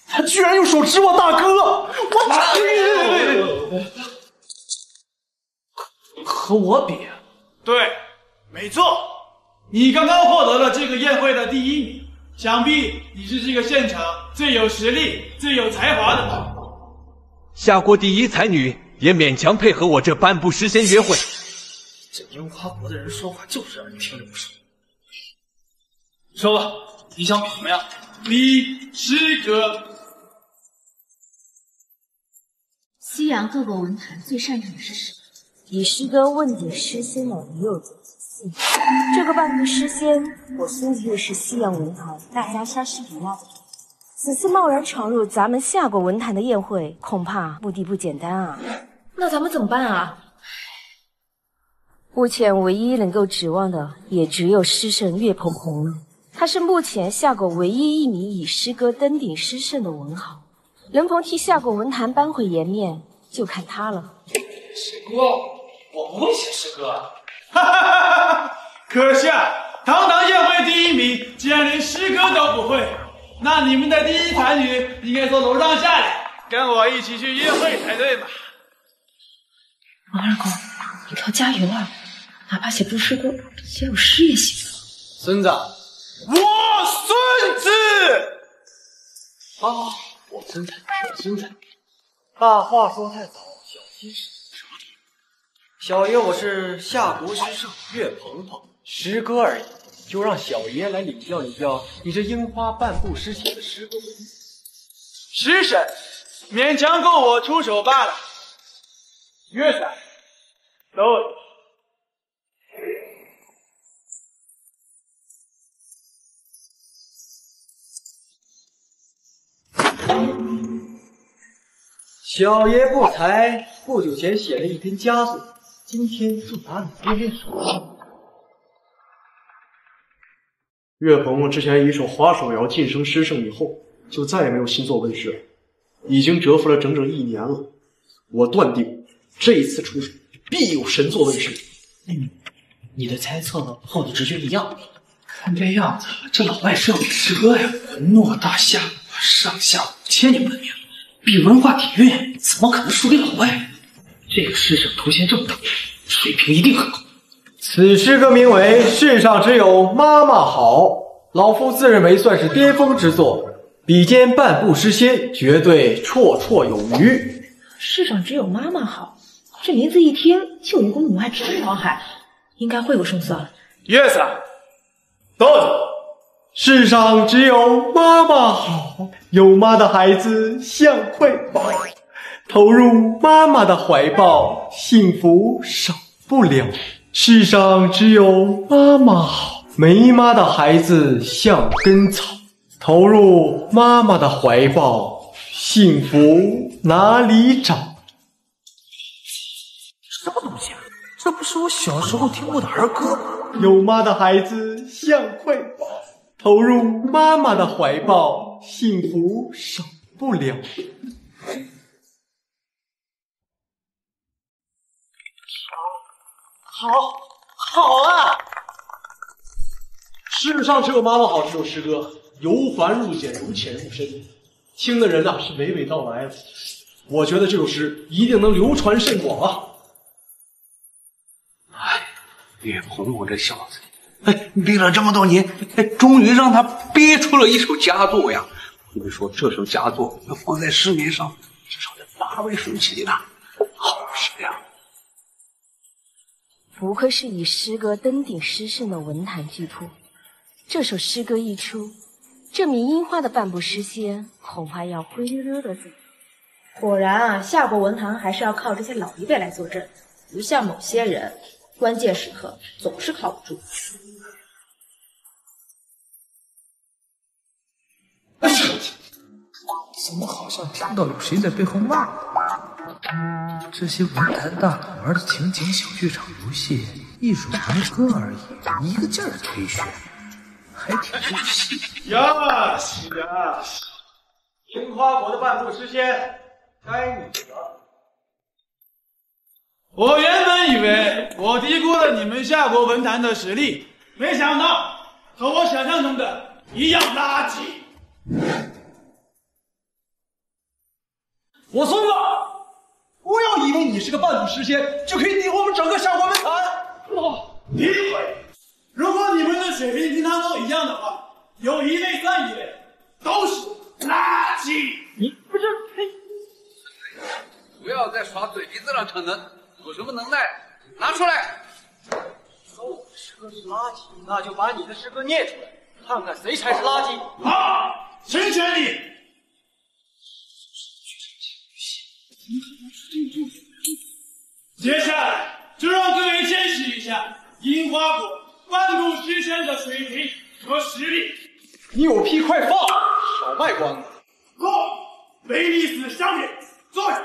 他居然用手指我大哥！我和我比？对，没错，你刚刚获得了这个宴会的第1名，想必你是这个现场最有实力、最有才华的吧？夏国第1才女也勉强配合我这半步诗仙约会。这樱花国的人说话就是让人听着不爽。说吧，你想比什么呀？比诗歌。西洋各国文坛最擅长的是什么？以诗歌问鼎诗仙的已有几次。这个半步诗仙，我孙子又是西洋文坛大家莎士比亚的。此次贸然闯入咱们夏国文坛的宴会，恐怕目的不简单啊！那咱们怎么办啊？目前唯一能够指望的，也只有诗圣岳鹏鹏了。他是目前夏国唯一一名以诗歌登顶诗圣的文豪，能否替夏国文坛扳回颜面，就看他了。诗歌，我不会写诗歌。哈哈哈哈！可笑，堂堂宴会第1名，竟然连诗歌都不会。那你们的第1才女应该从楼上下来，跟我一起去约会才对吧？王二狗，你靠加油啊！哪怕写不出诗歌，写首诗也行。孙子，我孙子！啊，我孙子，我孙子。大话说太早，小心什么？小爷我是夏国诗圣岳鹏鹏，诗歌而已。就让小爷来领教领教你这樱花半步诗写的诗歌。诗神勉强够我出手罢了。岳伞，都小爷不才，不久前写了一篇佳作，今天就拿你爹爹手上。岳鹏之前以一首花手谣晋升诗圣以后，就再也没有新作问世了，已经蛰伏了整整1年了。我断定，这一次出手必有神作问世。你的猜测和我的直觉一样。看这样子，这老外是要诗歌呀，文诺大夏，上下5000年文明，比文化底蕴怎么可能输给老外？这个诗圣头衔这么大，水平一定很高。此诗歌名为《世上只有妈妈好》，老夫自认为算是巅峰之作，比肩半部诗仙，绝对绰绰有余。世上只有妈妈好，这名字一听就有股母爱之情脑海，应该会有胜算。Yes， 到着。世上只有妈妈好，有妈的孩子像块宝，投入妈妈的怀抱，幸福少不了。世上只有妈妈好，没妈的孩子像根草，投入妈妈的怀抱，幸福哪里找？什么东西啊？这不是我小时候听过的儿歌吗？有妈的孩子像块宝，投入妈妈的怀抱，幸福少不了。好啊！世上只有妈妈好这首诗歌，由繁入简，由浅入深，听的人呐是娓娓道来的。我觉得这首诗一定能流传甚广啊！岳鹏，我这小子，憋了这么多年，终于让他憋出了一首佳作呀！我跟你说，这首佳作要放在市面上，至少得8位数起呢，好诗呀！不愧是以诗歌登顶诗圣的文坛巨擘，这首诗歌一出，这名樱花的半步诗仙恐怕要灰溜溜的走。果然啊，夏国文坛还是要靠这些老一辈来坐镇，不像某些人，关键时刻总是靠不住。怎么好像听到有谁在背后骂我？这些文坛大佬玩的情景小剧场游戏，一首儿歌而已，一个劲儿的推选，还挺入戏。呀西，樱花国的半步诗仙，该你了。我原本以为我低估了你们夏国文坛的实力，没想到和我想象中的一样垃圾。我孙子，不要以为你是个半步诗仙就可以敌我们整个夏国文坛。诋毁！如果你们的水平跟他都一样的话，有一类算一类，都是垃圾。你不是？不要在耍嘴皮子上逞能，有什么能耐拿出来。说我的诗歌是垃圾，那就把你的诗歌念出来，看看谁才是垃圾。好，成全你。接下来就让各位见识一下樱花国半步诗仙的水平和实力。你有屁快放，少卖关子。过，唯利死相连。坐下，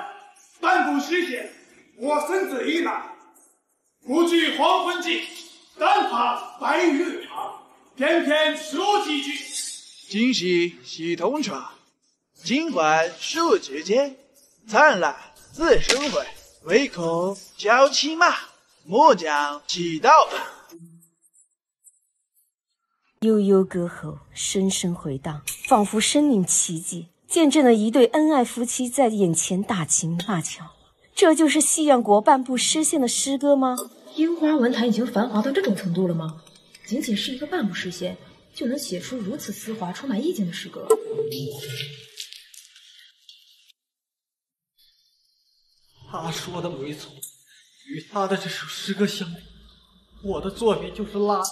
半步诗仙，我孙子一来，不惧黄昏尽，单爬白玉堂，偏偏说几句。今夕喜同茶，今晚数指间，灿烂自生辉。唯恐娇妻骂，莫将其道吧。悠悠歌喉，声声回荡，仿佛身临其境，见证了一对恩爱夫妻在眼前打情骂俏。这就是西洋国半步诗仙的诗歌吗？樱花文坛已经繁华到这种程度了吗？仅仅是一个半步诗仙，就能写出如此丝滑、充满意境的诗歌？他说的没错，与他的这首诗歌相比，我的作品就是垃圾。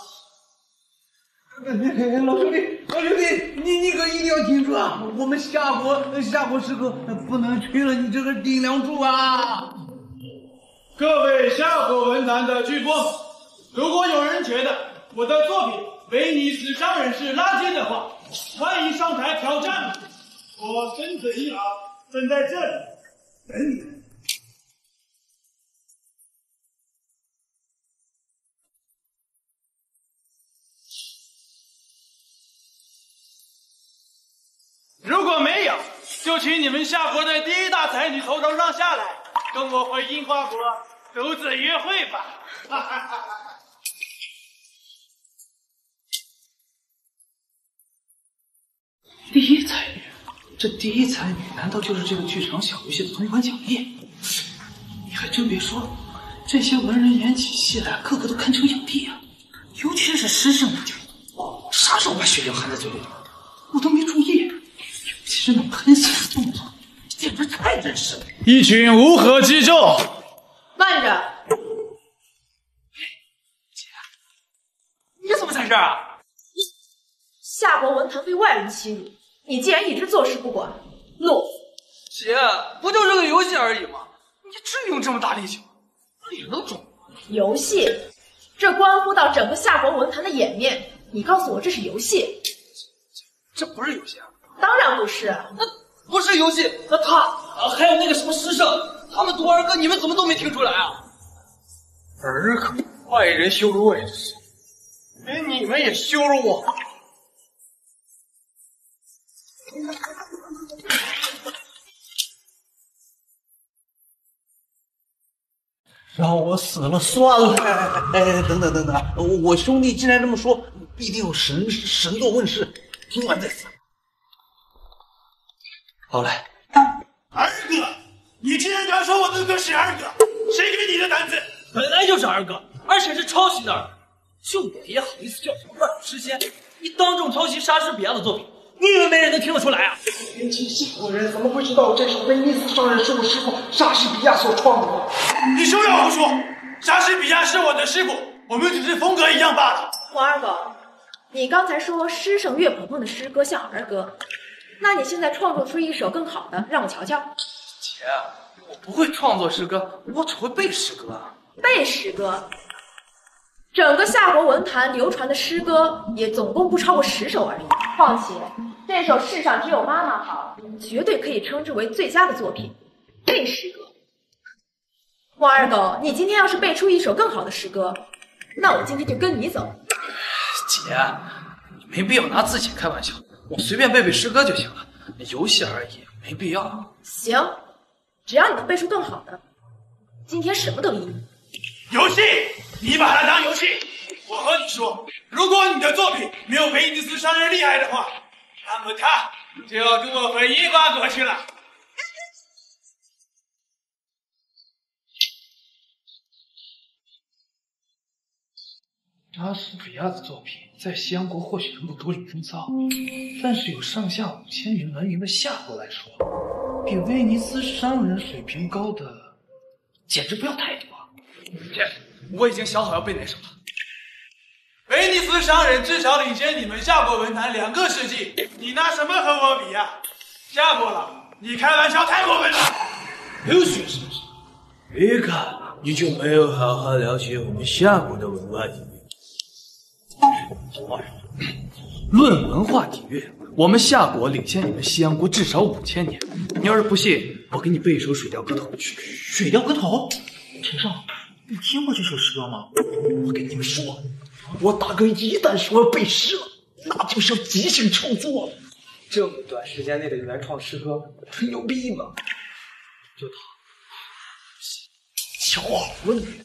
老兄弟，你可一定要记住啊！我们夏国诗歌不能缺了你这个顶梁柱啊！各位夏国文坛的巨擘，如果有人觉得我的作品唯你死伤人是垃圾的话，欢迎上台挑战。我孙子一老正在这里。如果没有，就请你们夏国的第一大才女从楼上下来，跟我回樱花国独自约会吧。第一才女，这第一才女难道就是这个剧场小游戏的通关奖励？你还真别说，这些文人演起戏来，个个都堪称影帝啊！尤其是诗圣那家伙，啥时候把血浆含在嘴里了？我都没注意。尤其是那喷血的动作，简直太真实了。一群乌合之众！慢着，你怎么在这儿啊？夏国文坛被外人欺辱，你竟然一直坐视不管，懦夫！姐，不就是个游戏而已吗？你至于用这么大力气吗？你能装？游戏，这关乎到整个夏国文坛的颜面。你告诉我这是游戏？这不是游戏啊！当然不是。那不是游戏，那他还有那个什么诗圣，他们读儿歌，你们怎么都没听出来啊？儿歌，外人羞辱我也是，连你们也羞辱我。让我死了算了！哎，等等，我兄弟既然这么说，必定有神作问世，听完再死。好嘞。二哥，你竟然敢说我的歌是二哥？谁给你的胆子？本来就是二哥，而且是抄袭的二哥。就你也好意思叫什么万古诗仙？你当众抄袭莎士比亚的作品，你以为没人能听得出来啊？年轻夏国人怎么会知道这首威尼斯商人是我师父莎士比亚所创作的？你休要胡说！莎士比亚是我的师父，我们只是风格一样罢了。王二狗，你刚才说诗圣岳鹏鹏的诗歌像儿歌，那你现在创作出一首更好的，让我瞧瞧。姐，我不会创作诗歌，我只会背诗歌。背诗歌？整个夏国文坛流传的诗歌也总共不超过10首而已。况且这首世上只有妈妈好，绝对可以称之为最佳的作品。背诗歌？王二狗，你今天要是背出一首更好的诗歌，那我今天就跟你走。姐，你没必要拿自己开玩笑，我随便背背诗歌就行了，游戏而已，没必要。行，只要你能背出更好的，今天什么都依你。游戏，你把它当游戏。我和你说，如果你的作品没有威尼斯商人厉害的话，那么他就要跟我回樱花国去了。莎士比亚的作品在西洋国或许能够独领风骚，但是有上下5000年文明的夏国来说，比威尼斯商人水平高的简直不要太多。姐，我已经想好要背哪首了。威尼斯商人至少领先你们夏国文坛2个世纪，你拿什么和我比呀？夏国佬，你开玩笑太过分了。有学是不是？一看你就没有好好了解我们夏国的文化底蕴。论文化底蕴，我们夏国领先你们西洋国至少5000年。你要是不信，我给你背一首《水调歌头》。水调歌头？陈少，你听过这首诗歌吗？我跟你们说，我大哥一旦说要背诗了，那就是要即兴创作了。这么短时间内的原创诗歌，吹牛逼吗？就他，瞧好了你。《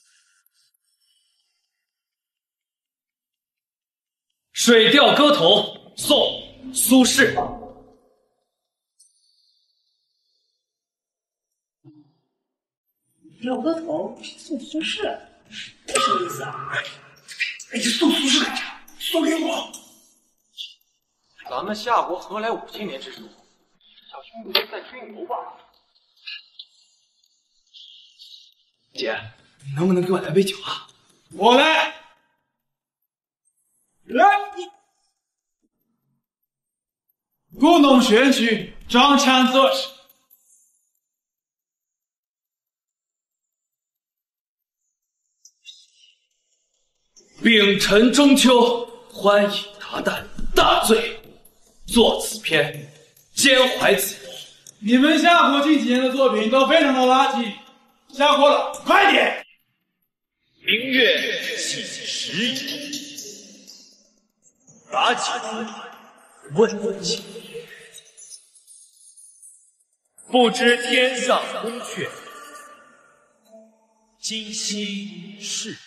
水调歌头》宋·苏轼。水调歌头送苏轼，这什么意思啊？哎，送苏轼干啥？送给我。咱们夏国何来5000年之久？小兄弟在吹牛吧？姐，你能不能给我来杯酒啊？我来。来，故弄玄虚，装腔作势。丙辰中秋，欢饮达旦，大醉。作此篇，兼怀子你们夏国近几年的作品都非常的垃圾，下锅了，快点！明月系时矣，妲己问情。不知天上宫阙，今夕是。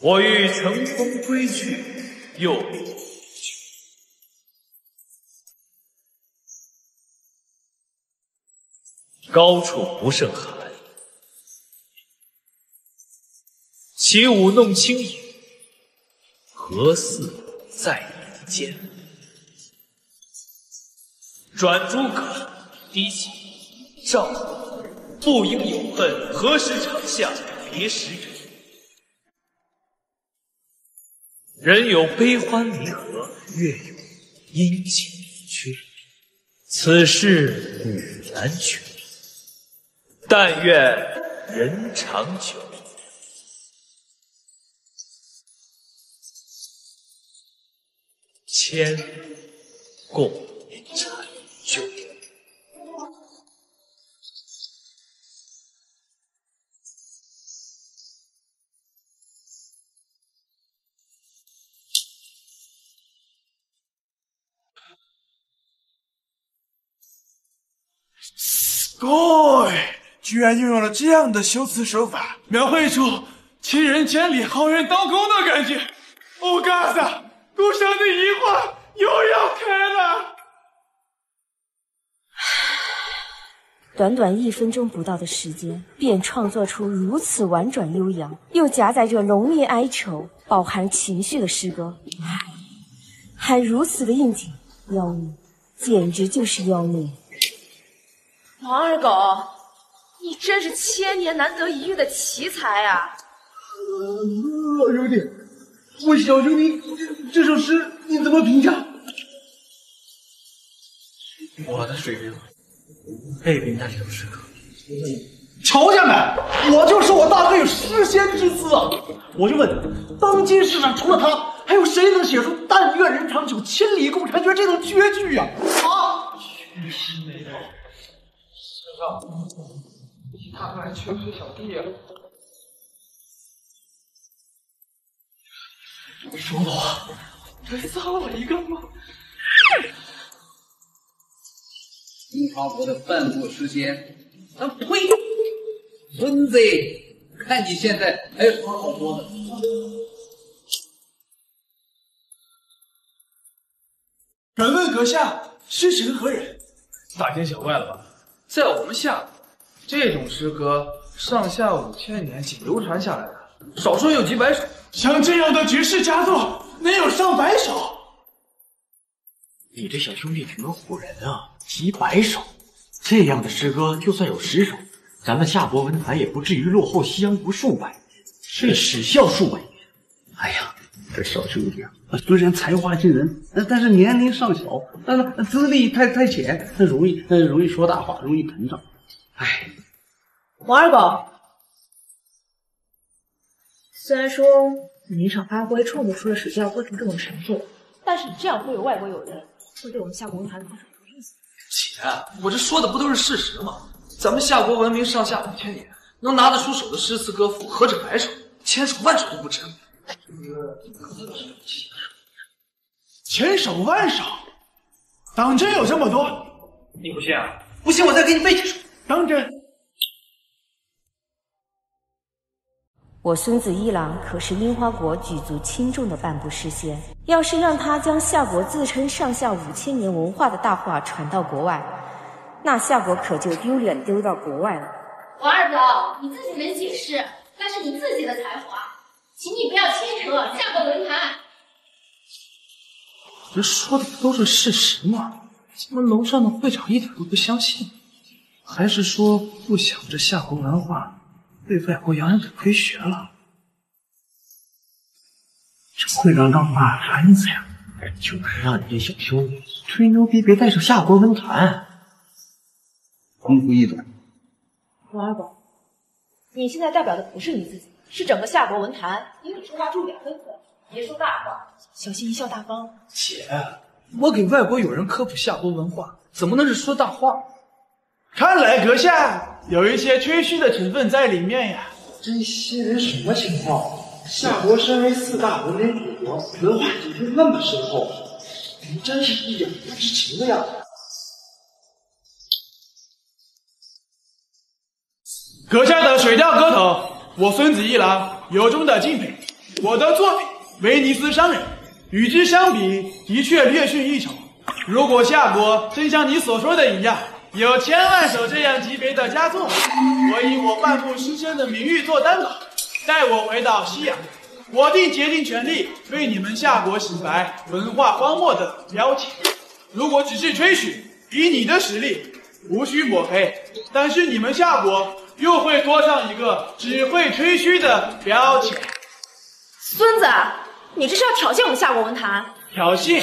我欲乘风归去，又高处不胜寒，起舞弄清影，何似在人间？转诸葛，低泣赵国，不应有恨，何时长向别时圆？人有悲欢离合，月有阴晴圆缺，此事古难全。但愿人长久。千共婵娟。Sky 居然运用了这样的修辞手法，描绘出亲人千里、浩然当空的感觉。欧嘎萨，故乡的一画又要开了。短短1分钟不到的时间，便创作出如此婉转悠扬，又夹杂着浓烈哀愁、饱含情绪的诗歌，还如此的应景，妖孽，简直就是妖孽！王二狗，你真是千年难得一遇的奇才啊！老兄弟，我小兄弟这首诗你怎么评价？我的水平配评价这首诗歌。瞧见没？我就说我大哥有诗仙之姿啊！我就问，当今世上除了他，还有谁能写出“但愿人长久，千里共婵娟”这种绝句啊？啊！确实没有。先生，你看看求求小弟啊！说我这造了一个吗？明朝国的半部诗仙，啊呸！孙子，看你现在还有什么好说的？敢问阁下，诗神何人？大惊小怪了吧？在我们夏国，这种诗歌上下5000年仅流传下来的，少说有几百首。像这样的绝世佳作，能有上百首？你这小兄弟挺能唬人啊！几百首，这样的诗歌就算有10首，咱们夏国文坛也不至于落后西洋国数百年，甚至耻笑数百年。哎呀，这小兄弟啊，虽然才华惊人，但是年龄尚小，资历太浅，容易说大话，容易膨胀。哎，王二狗，虽然说你临场发挥创作出了《史记》歌成这种成就，但是你这样会有外国友人，会对我们夏国文坛造成什么影响？姐，我这说的不都是事实吗？咱们夏国文明上下5000年，能拿得出手的诗词歌赋何止百首，千首万首都不止。千首万首，当真有这么多？你不信啊？不信我再给你背几首。当真？我孙子一郎可是樱花国举足轻重的半部诗仙，要是让他将夏国自称上下5000年文化的大话传到国外，那夏国可就丢脸丢到国外了。王二狗，你自己能解释，那是你自己的才华，请你不要牵扯夏国文坛。这说的不都是事实吗？怎么楼上的会长一点都不相信？还是说不想这夏国文化被外国洋人给亏学了？这会长让马盘子呀，就是让你这小兄弟吹牛逼别带上夏国文坛。空腹一短。王二狗，你现在代表的不是你自己，是整个夏国文坛，你可说话注点分寸，别说大话，小心贻笑大方。姐，我给外国友人科普夏国文化，怎么能是说大话？看来阁下有一些吹嘘的成分在里面呀。这些人什么情况？夏国身为4大文明古国，文化底蕴那么深厚，怎么真是一点不知情的样子？阁下的水调歌头，我孙子一郎由衷的敬佩。我的作品《威尼斯商人》与之相比，的确略逊一筹。如果夏国真像你所说的一样，有1000万首这样级别的佳作，我以我半步师仙的名誉做担保，待我回到西洋，我定竭尽全力为你们夏国洗白文化荒漠的标签。如果只是吹嘘，以你的实力无需抹黑，但是你们夏国又会多上一个只会吹嘘的标签。孙子，你这是要挑衅我们夏国文坛？挑衅？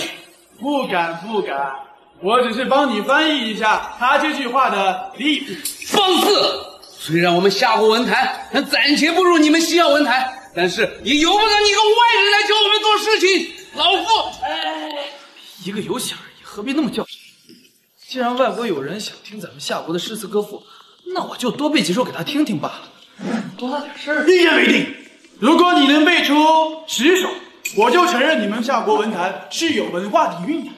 不敢不敢，我只是帮你翻译一下他这句话的意义。放肆！虽然我们夏国文坛暂且不如你们西洋文坛，但是也由不得你个外人来教我们做事情。老夫，一个游戏而已，何必那么较真？既然外国有人想听咱们夏国的诗词歌赋，那我就多背几首给他听听罢了。多大点事儿？一言为定。如果你能背出10首，我就承认你们夏国文坛是有文化底蕴的。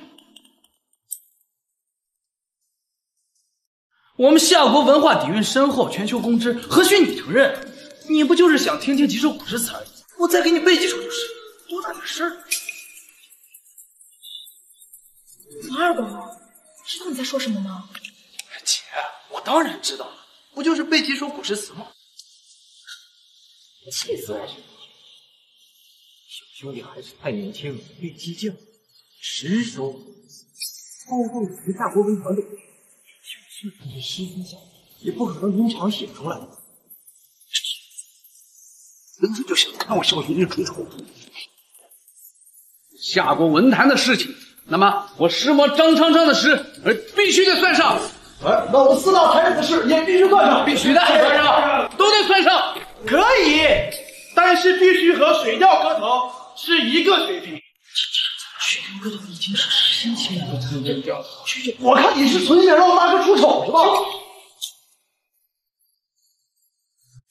我们夏国文化底蕴深厚，全球公知，何须你承认？你不就是想听听几首古诗词而已？我再给你背几首就是，多大点事儿？王二公，知道你在说什么吗？姐，我当然知道了，不就是背几首古诗词吗？气死我了！小兄弟还是太年轻，别激将。10首，超过你们夏国文团的。就算是诗经下，也不可能临场写出来。人家就想看我小兄弟吹丑。夏国文坛的事情，那么我石魔张昌昌的诗必须得算上。哎，那我4大才子诗也必须算上，必须的，算上，都得算上。可以，但是必须和水调歌头是一个水平。水调歌头已经是1000年的参真调了。我看你是存心让大哥出丑是吧？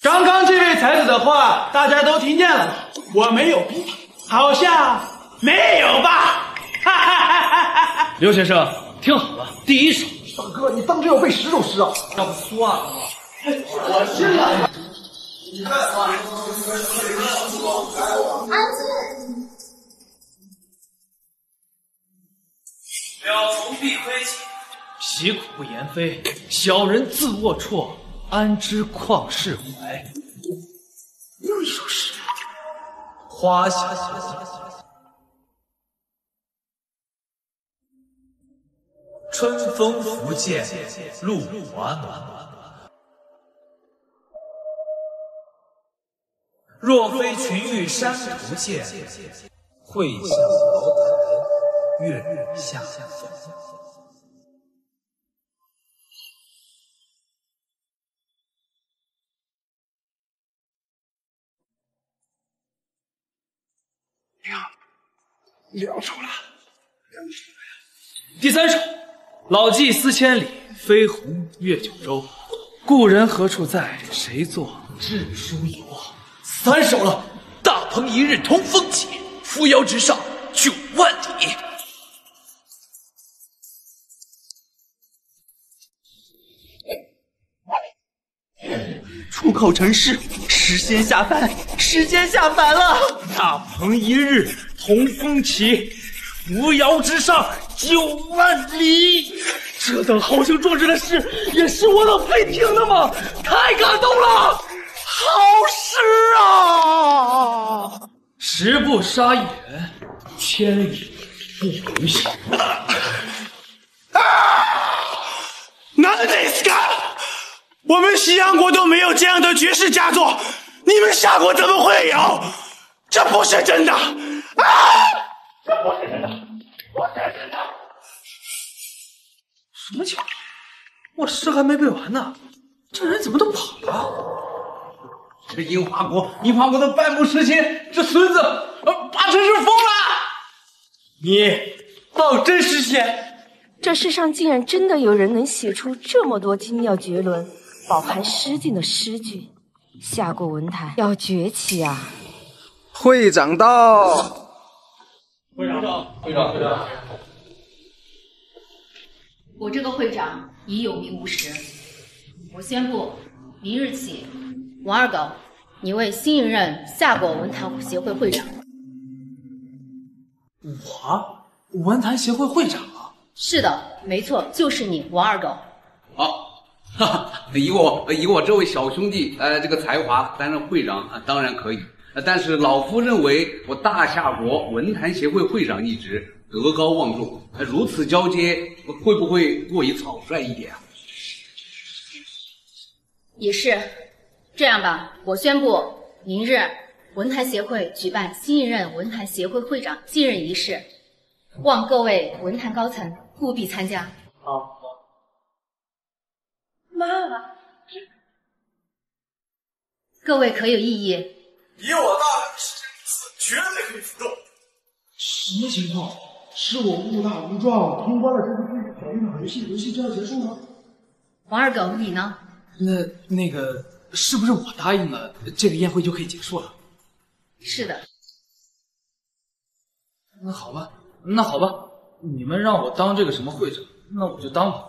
刚刚这位才子的话大家都听见了吧？我没有逼他，好像没有吧？哈哈哈哈哈！刘先生，听好了，第1首。大哥，你当真要背10首诗啊？要不算了。我信了。安静。表从必亏己，习苦不言非。小人自龌龊，安知旷世怀？又一首诗，花香。春风拂槛，露华暖。若非群玉山图见，会向瑶台月下。2首了。第3首，老骥思千里，飞鸿越九州。故人何处在？谁作志书游？3首了，大鹏一日同风起，扶摇直上9万里。出口成诗，时间下凡，时间下凡了。大鹏一日同风起，扶摇直上9万里。这等豪情壮志的诗，也是我等配听的吗？太感动了，好诗啊！十步杀一人，千里不回首。なんですか？我们西洋国都没有这样的绝世佳作，你们夏国怎么会有？这不是真的啊！这不是真的，不是真的。什么情况？我诗还没背完呢，这人怎么都跑了？这樱花国的半步诗仙，这孙子八成是疯了。你当真诗仙？这世上竟然真的有人能写出这么多精妙绝伦、饱含诗境的诗句，夏国文坛要崛起啊！会长到！会长。我这个会长已有名无实，我宣布，明日起，王二狗，你为新一任夏国文坛协会会长。我文坛协会会长啊？是的，没错，就是你，王二狗。好，哈哈，以我这位小兄弟这个才华担任会长当然可以，但是老夫认为我大夏国文坛协会会长一职德高望重，如此交接会不会过于草率一点啊？也是，这样吧，我宣布，明日文坛协会举办新一任文坛协会会长继任仪式，望各位文坛高层务必参加。好。妈，各位可有异议？以我大胆的实力如此，绝对可以服众。什么情况？是我误打误撞通关了这个剧小电脑游戏就要结束吗？王二狗，你呢？那个，是不是我答应了，这个宴会就可以结束了？是的。那好吧，你们让我当这个什么会长，那我就当吧。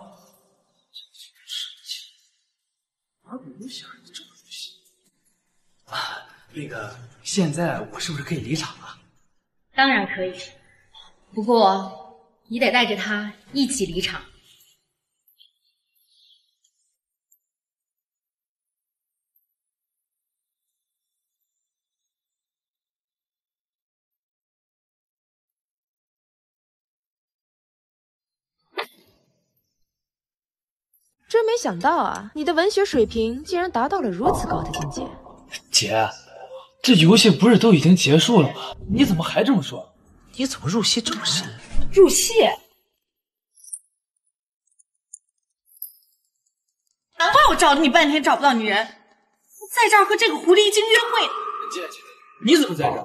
而我又想着这么入戏啊！那个，现在我是不是可以离场了？当然可以，不过你得带着他一起离场。真没想到啊，你的文学水平竟然达到了如此高的境界。姐，这游戏不是都已经结束了吗？你怎么还这么说？你怎么入戏这么深？入戏？难怪我找了你半天找不到你人，我在这儿和这个狐狸精约会呢。姐，你怎么在这儿？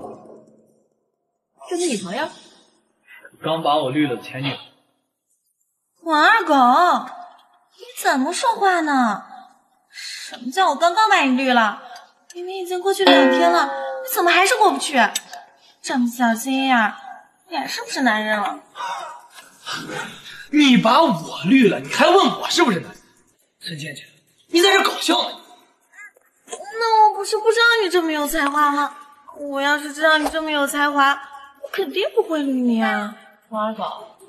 这是女朋友？刚把我绿了的前女友。王二狗，你怎么说话呢？什么叫我刚刚把你绿了？明明已经过去2天了，你怎么还是过不去？这么小心眼儿，你还是不是男人了？你把我绿了，你还问我是不是男人？陈倩倩，你在这搞笑呢？那我不是不知道你这么有才华吗？我要是知道你这么有才华，我肯定不会绿你啊。王二狗，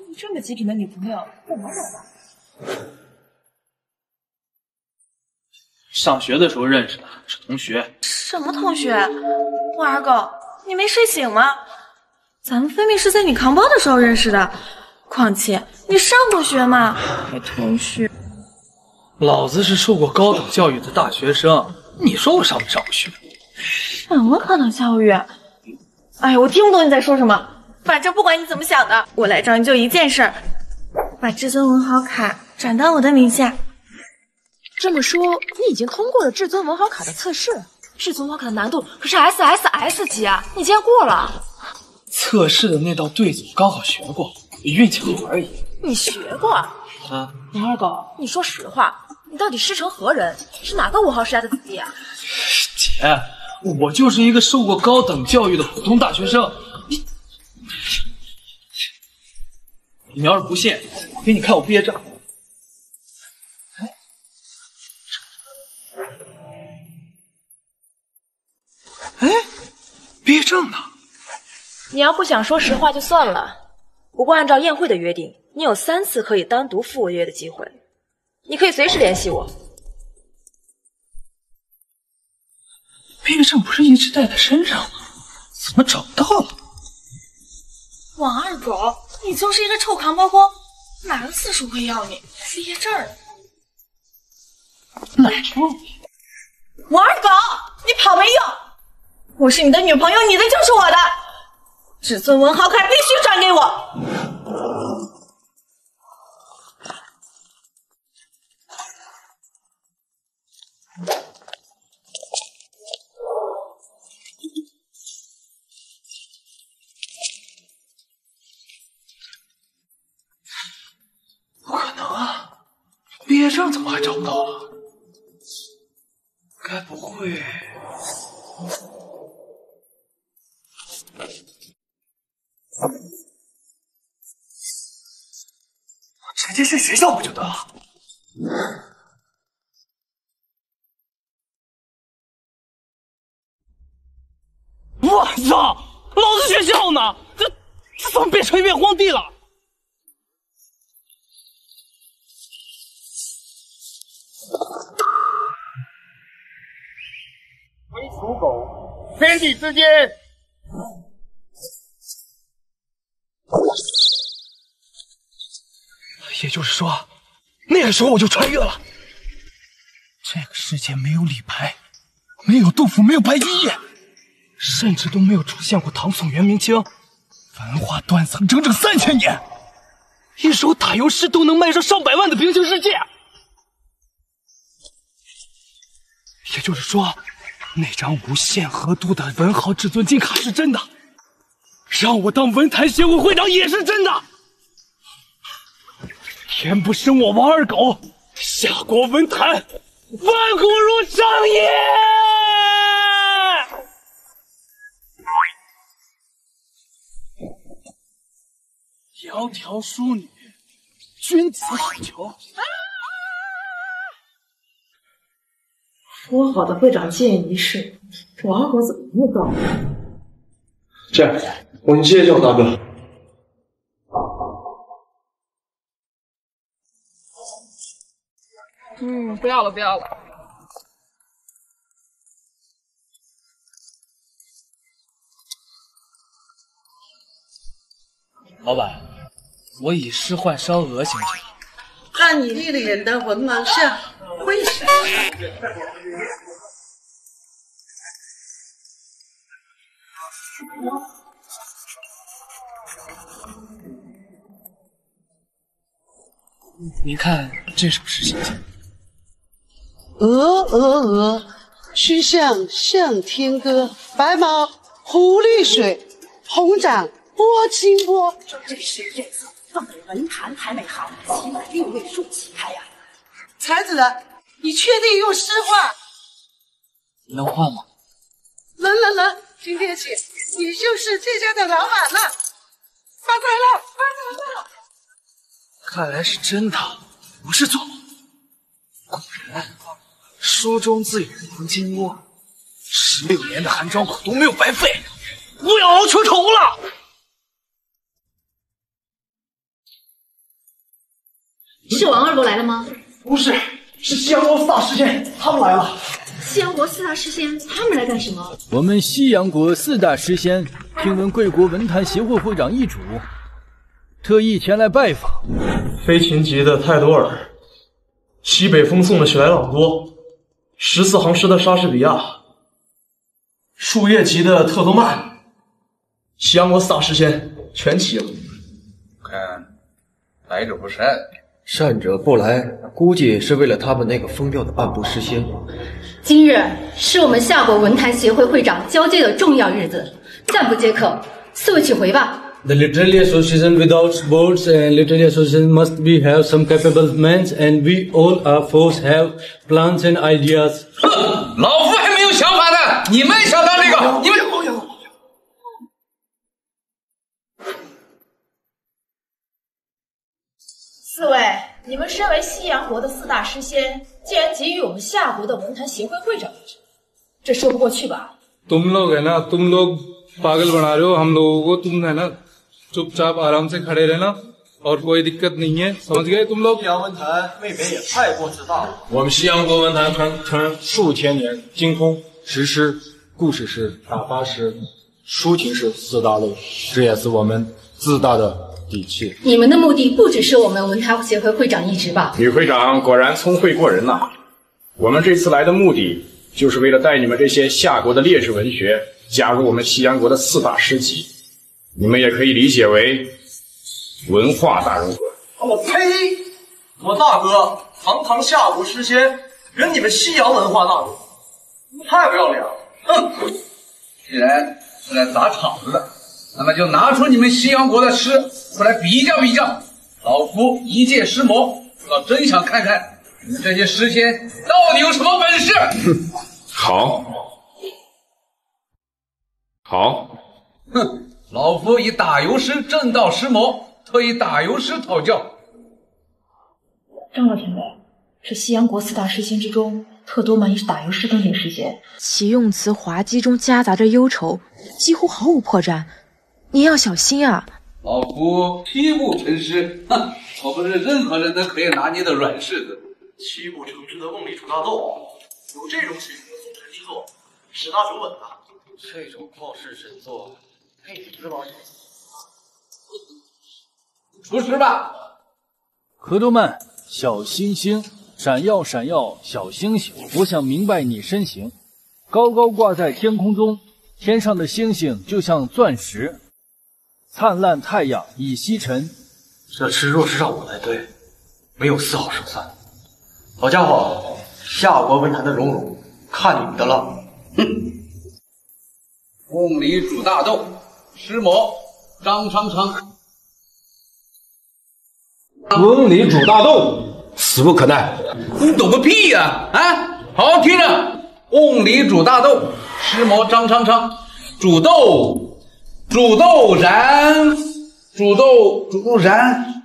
你这么极品的女朋友，我能找到？上学的时候认识的，是同学。什么同学？王二狗，你没睡醒吗？咱们分明是在你扛包的时候认识的，况且你上过学吗？还同学？老子是受过高等教育的大学生，你说我上没上过学？什么高等教育？哎，我听不懂你在说什么。反正不管你怎么想的，我来找你就一件事儿，把至尊文豪卡转到我的名下。这么说，你已经通过了至尊文豪卡的测试。至尊文豪卡的难度可是 SSS 级啊，你竟然过了！测试的那道对子我刚好学过，运气好而已。你学过？啊，王二狗，你说实话，你到底师承何人？是哪个文豪世家的子弟啊？姐，我就是一个受过高等教育的普通大学生。你要是不信，我给你看我毕业证。哎，毕业证呢？你要不想说实话就算了，不过按照宴会的约定，你有3次可以单独赴我约的机会，你可以随时联系我。毕业证不是一直带在身上吗？怎么找不到了？王二狗，你就是一个臭扛包工，哪个私塾会要你？毕业证？哪说？王二狗，你跑没用！我是你的女朋友，你的就是我的。至尊文豪卡必须转给我。上怎么还找不到了？该不会……直接去学校不就得了？我操！老子学校呢？这怎么变成一片荒地了？为刍狗，天地之间。也就是说，那个时候我就穿越了。这个世界没有李白，没有杜甫，没有白居易，甚至都没有出现过唐宋元明清，文化断层整整3000年，一首打油诗都能卖上上百万的平行世界。也就是说，那张无限额度的文豪至尊金卡是真的，让我当文坛协会会长也是真的。天不生我王二狗，夏国文坛万古如上也。窈窕淑女，君子好逑。说好的会长戒严仪式，王二狗怎么没有到？这样，我们接着叫大哥。不要了，不要了。老板，我以诗换烧鹅行不行？看你的脸蛋文盲相，为什么？您看这首诗行不行？鹅，曲项向天歌，白毛浮绿水，红掌拨清波。这诗这次放给文坛还没好，起码6位数起开呀！才子，你确定用诗画？能换吗？能，今天起你就是这家的老板了，发财了！看来是真的，不是做梦。果然，书中自有黄金窝，16年的寒窗苦读没有白费，不要熬出头了。是王二狗来了吗？不是，是西洋国4大诗仙，他们来了。西洋国4大诗仙，他们来干什么？我们西洋国4大诗仙听闻贵国文坛协会会长易主，特意前来拜访。飞禽级的泰多尔，西北风颂的史莱朗多，14行诗的莎士比亚，树叶级的特多曼，西洋国4大诗仙全齐了。看，来者不善。善者不来，估计是为了他们那个疯掉的半步诗仙。今日是我们夏国文坛协会会长交接的重要日子，暂不接客，4位请回吧。The literary association without boards and literary association must be have some capable men, and we all our force have plans and ideas. 老夫还没有想法呢，你们想当这个？你们4位，你们身为西洋国的4大诗仙，竟然给予我们夏国的文坛协会会长一职，这说不过去吧तुम लोग है ना, तुम लोग पागल बना रहे हो हम लोगों को, तुम है ना चुपचाप आराम से खड़े रहना और कोई दिक्कत नहीं है, समझ गए तुम लोग? 西洋文坛未免也太过自大了。我们西洋国文坛传数千年，精通实诗、故事诗、打发诗、抒情诗4大类，这也是我们自大的底气。你们的目的不只是我们文坛协会会长一职吧？女会长果然聪慧过人呐！我们这次来的目的，就是为了带你们这些夏国的烈士文学加入我们西洋国的4大诗集，你们也可以理解为文化大融合。我呸！我大哥堂夏国诗仙，跟你们西洋文化大融合，太不要脸了！哼！既然是来砸场子的，那么就拿出你们西洋国的诗出来比较比较。老夫一介诗魔，我倒真想看看你们这些诗仙到底有什么本事？好，哼，老夫以打油诗正道诗谋，特意打油诗讨教。张老前辈，这西洋国4大诗仙之中，特多满也是打油诗登顶诗仙，其用词滑稽中夹杂着忧愁，几乎毫无破绽。您要小心啊！老夫七步成诗，哼，我不是任何人都可以拿捏的软柿子。7步成诗的瓮里煮大豆，有这种水平的宋晨之作，10大九稳啊！这种旷世神作，配你这帮人？出师吧！河东们，小星星，闪耀闪耀，小星星，我想明白你身形。高高挂在天空中，天上的星星就像钻石，灿烂太阳已西沉。这诗若是让我来对，没有丝毫胜算。老家伙，夏国文坛的荣辱，看你们的了。哼！瓮里煮大豆，诗魔张昌昌。瓮里煮大豆，死不可耐。你懂个屁呀！啊，好好听着，瓮里煮大豆，诗魔张昌昌。煮豆燃，煮豆燃。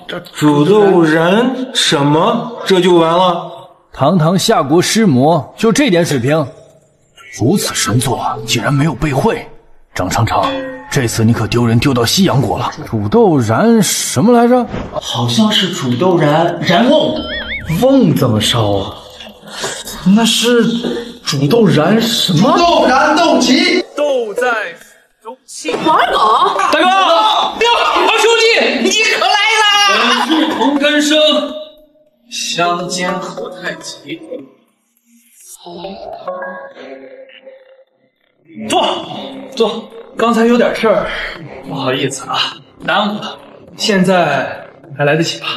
这煮豆燃什么？这就完了？堂堂夏国诗魔，就这点水平，如此神作竟然没有背会。张昌昌，这次你可丢人丢到西洋国了。煮豆燃什么来着？好像是煮豆燃瓮，瓮怎么烧啊？那是煮豆燃什么？豆燃豆萁，豆在中气。王二狗，大哥，好兄弟，你可来啦！本是同根生，相煎何太急。坐，刚才有点事儿，不好意思啊，耽误了。现在还来得及吧？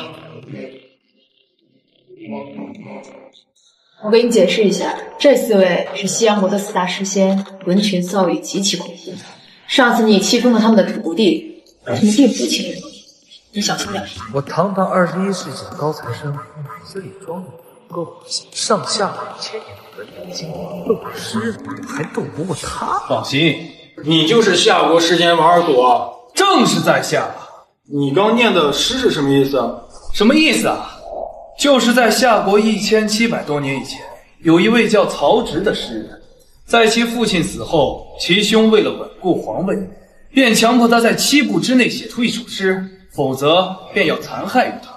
我给你解释一下，这4位是西洋国的4大诗仙，文群造诣极其恐怖。上次你气疯了他们的徒弟，他们并不轻人，你小心点。我堂堂21世纪的高材生，脑子里装的够上下5000年的文经，斗诗还斗不过他。放心，你就是夏国诗仙王二朵，正是在下。你刚念的诗是什么意思？什么意思啊？就是在夏国1700多年以前，有一位叫曹植的诗人，在其父亲死后，其兄为了稳固皇位，便强迫他在7步之内写出一首诗，否则便要残害于他。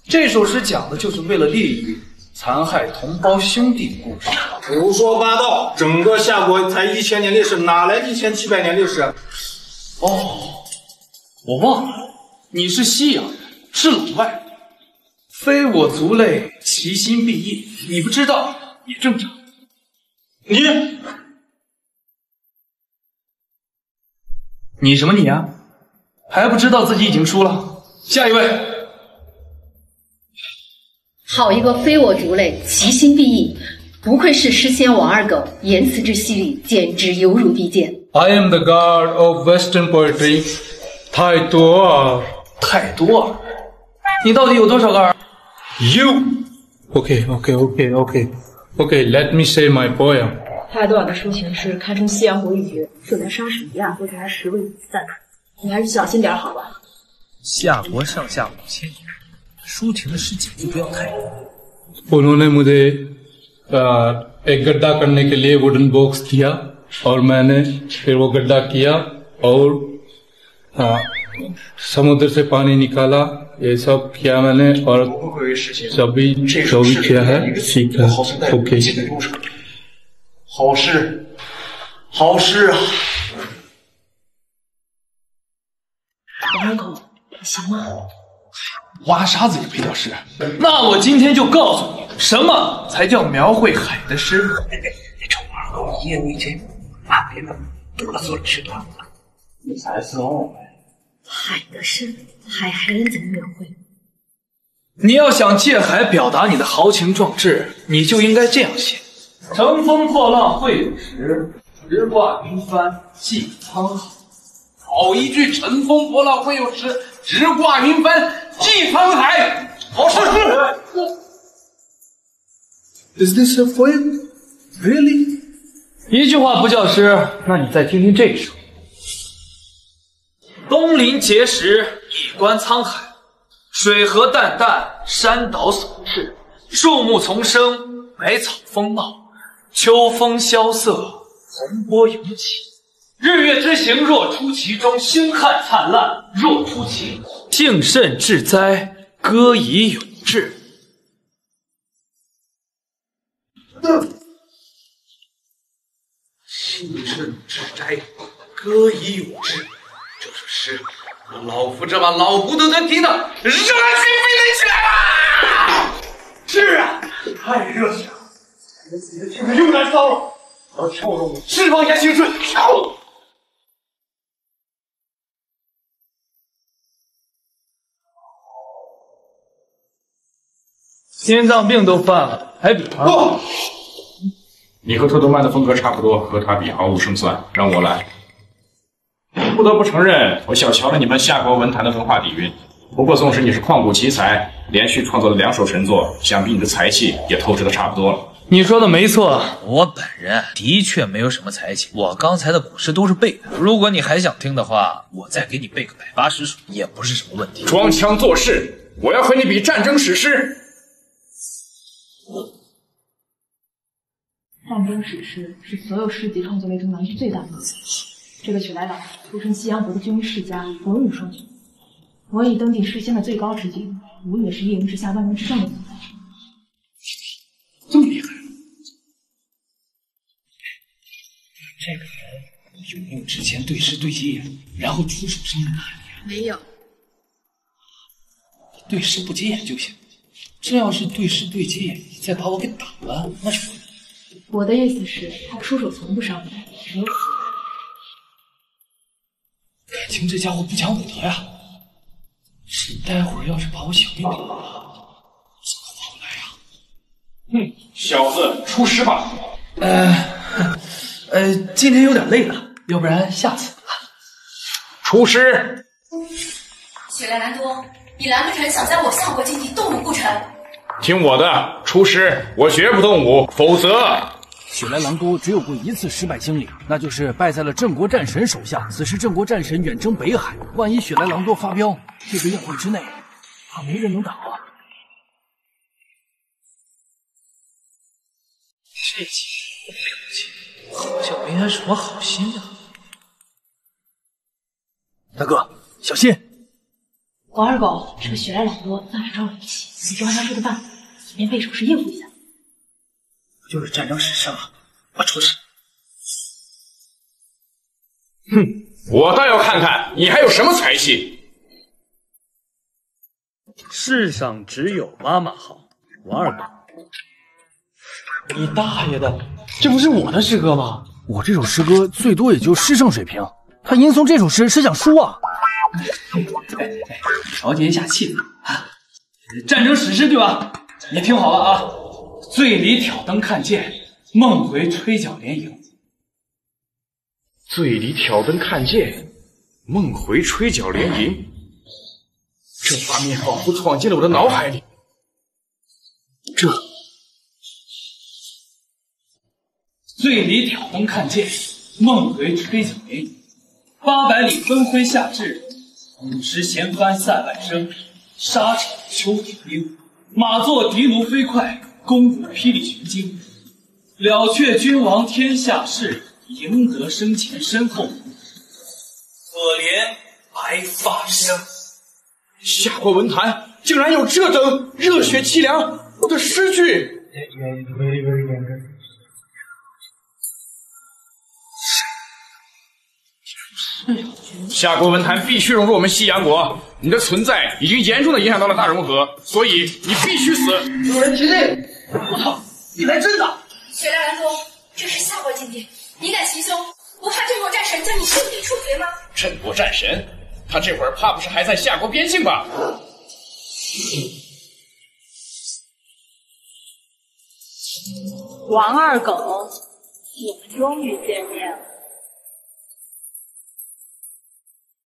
这首诗讲的就是为了利益残害同胞兄弟的故事。胡说八道！整个夏国才1000年历史，哪来1700年历史？哦，我忘了，你是西洋人，是老外。非我族类，其心必异。你不知道也正常。你什么你啊？还不知道自己已经输了？下一位。好一个非我族类，其心必异，不愧是诗仙王二狗，言辞之犀利，简直犹如利剑。 I am the god of Western poetry， 泰多尔。泰多尔，你到底有多少个儿 ？You。Okay. Let me say my poem。泰多尔的抒情是堪称西洋国一绝，就连莎士比亚都对他10位1赞。你还是小心点好吧。夏国上下5000年，抒情的诗简直不要太多。उन्होंने मुझे एक गड्ढा करने के लिए वुडन बॉक्स दिया और मैंने फिर वो गड्ढा किया और समुद्र से पानी निकाला, ये सब किया मैंने और सभी जो भी किया है सीखा। Okay， 好诗，好诗啊！王二狗，你行吗？挖沙子也配叫诗？那我今天就告诉你，什么才叫描绘海的诗。你臭二狗一言一句，把别人得罪了去了。你才送呗。海的诗，海人怎么描绘？你要想借海表达你的豪情壮志，你就应该这样写：乘风破浪会有时，直挂云帆济沧海。好一句乘风破浪会有时，直挂云帆济沧海。好事。Is this a poem? Really? 一句话不叫诗，那你再听听这首：东临碣石，以观沧海，水河淡淡，山岛所至，树木丛生，百草丰茂，秋风萧瑟，洪波涌起。日月之行，若出其中；星汉灿烂，若出其中。幸甚至哉，歌以咏志。幸甚至哉，歌以咏志。这首诗，老夫这把老骨头都听得热血沸腾起来了！是啊，太热血了，自己的性子又燃烧了，要跳动释放一下青春。心脏病都犯了，还比吗？你和特多曼的风格差不多，和他比毫无胜算。让我来。不得不承认，我小瞧了你们夏国文坛的文化底蕴。不过，纵使你是旷古奇才，连续创作了2首神作，想必你的才气也透支的差不多了。你说的没错，我本人的确没有什么才气，我刚才的古诗都是背的。如果你还想听的话，我再给你背个180首，也不是什么问题。装腔作势，我要和你比战争史诗。战争史诗是所有诗集创作类中难度最大的一次。这个雪莱朗出身西洋国的军事世家，文武双全，文以登顶诗仙的最高之境，武也是一人之下万人之上的存在。这么厉害？这个人有没有之前对诗对接眼，然后出手伤人的案例啊？没有。对诗不接眼就行。这要是对诗对接眼，再把我给打了，那就不。我的意思是，他出手从不伤人，只有死。感情这家伙不讲武德呀！待会儿要是把我小命给了，怎么划不来呀？小子，出师吧。今天有点累了，要不然下次吧。出师。雪莱兰多，你难不成想在我夏国境地动武不成？听我的，出师，我绝不动武，否则。雪莱郎多只有过一次失败经历，那就是败在了郑国战神手下。此时郑国战神远征北海，万一雪莱郎多发飙，这个宴会之内，怕没人能挡啊！这几天不了解，好像没安什么好心啊。大哥，小心！王二狗，这个雪莱朗多算是招了一气，你就按照这个办法，一边背首诗应付一下。就是战争史诗嘛，我出师。我倒要看看你还有什么才气。世上只有妈妈好，王二狗。你大爷的，这不是我的诗歌吗？我这首诗歌最多也就诗圣水平，他吟诵这首诗是想输啊！调节一下气氛啊！战争史诗对吧？你听好了啊！醉里挑灯看剑，梦回吹角连营。醉里挑灯看剑，梦回吹角连营。这画面仿佛闯进了我的脑海里。醉里挑灯看剑，梦回吹角连营。800里分麾下炙，50弦酣塞外声。沙场秋铁兵，马作的卢飞快。弓鼓霹雳群惊，了却君王天下事，赢得生前身后。可怜白发生。夏国文坛竟然有这等热血凄凉的诗句！夏国文坛必须融入我们西洋国，你的存在已经严重的影响到了大融合，所以你必须死！有人提令！我操，你来真的！雪莱兰多，这是夏国境地，你敢袭胸，不怕郑国战神将你就地处决吗？郑国战神，他这会儿怕不是还在夏国边境吧？王二狗，我们终于见面了。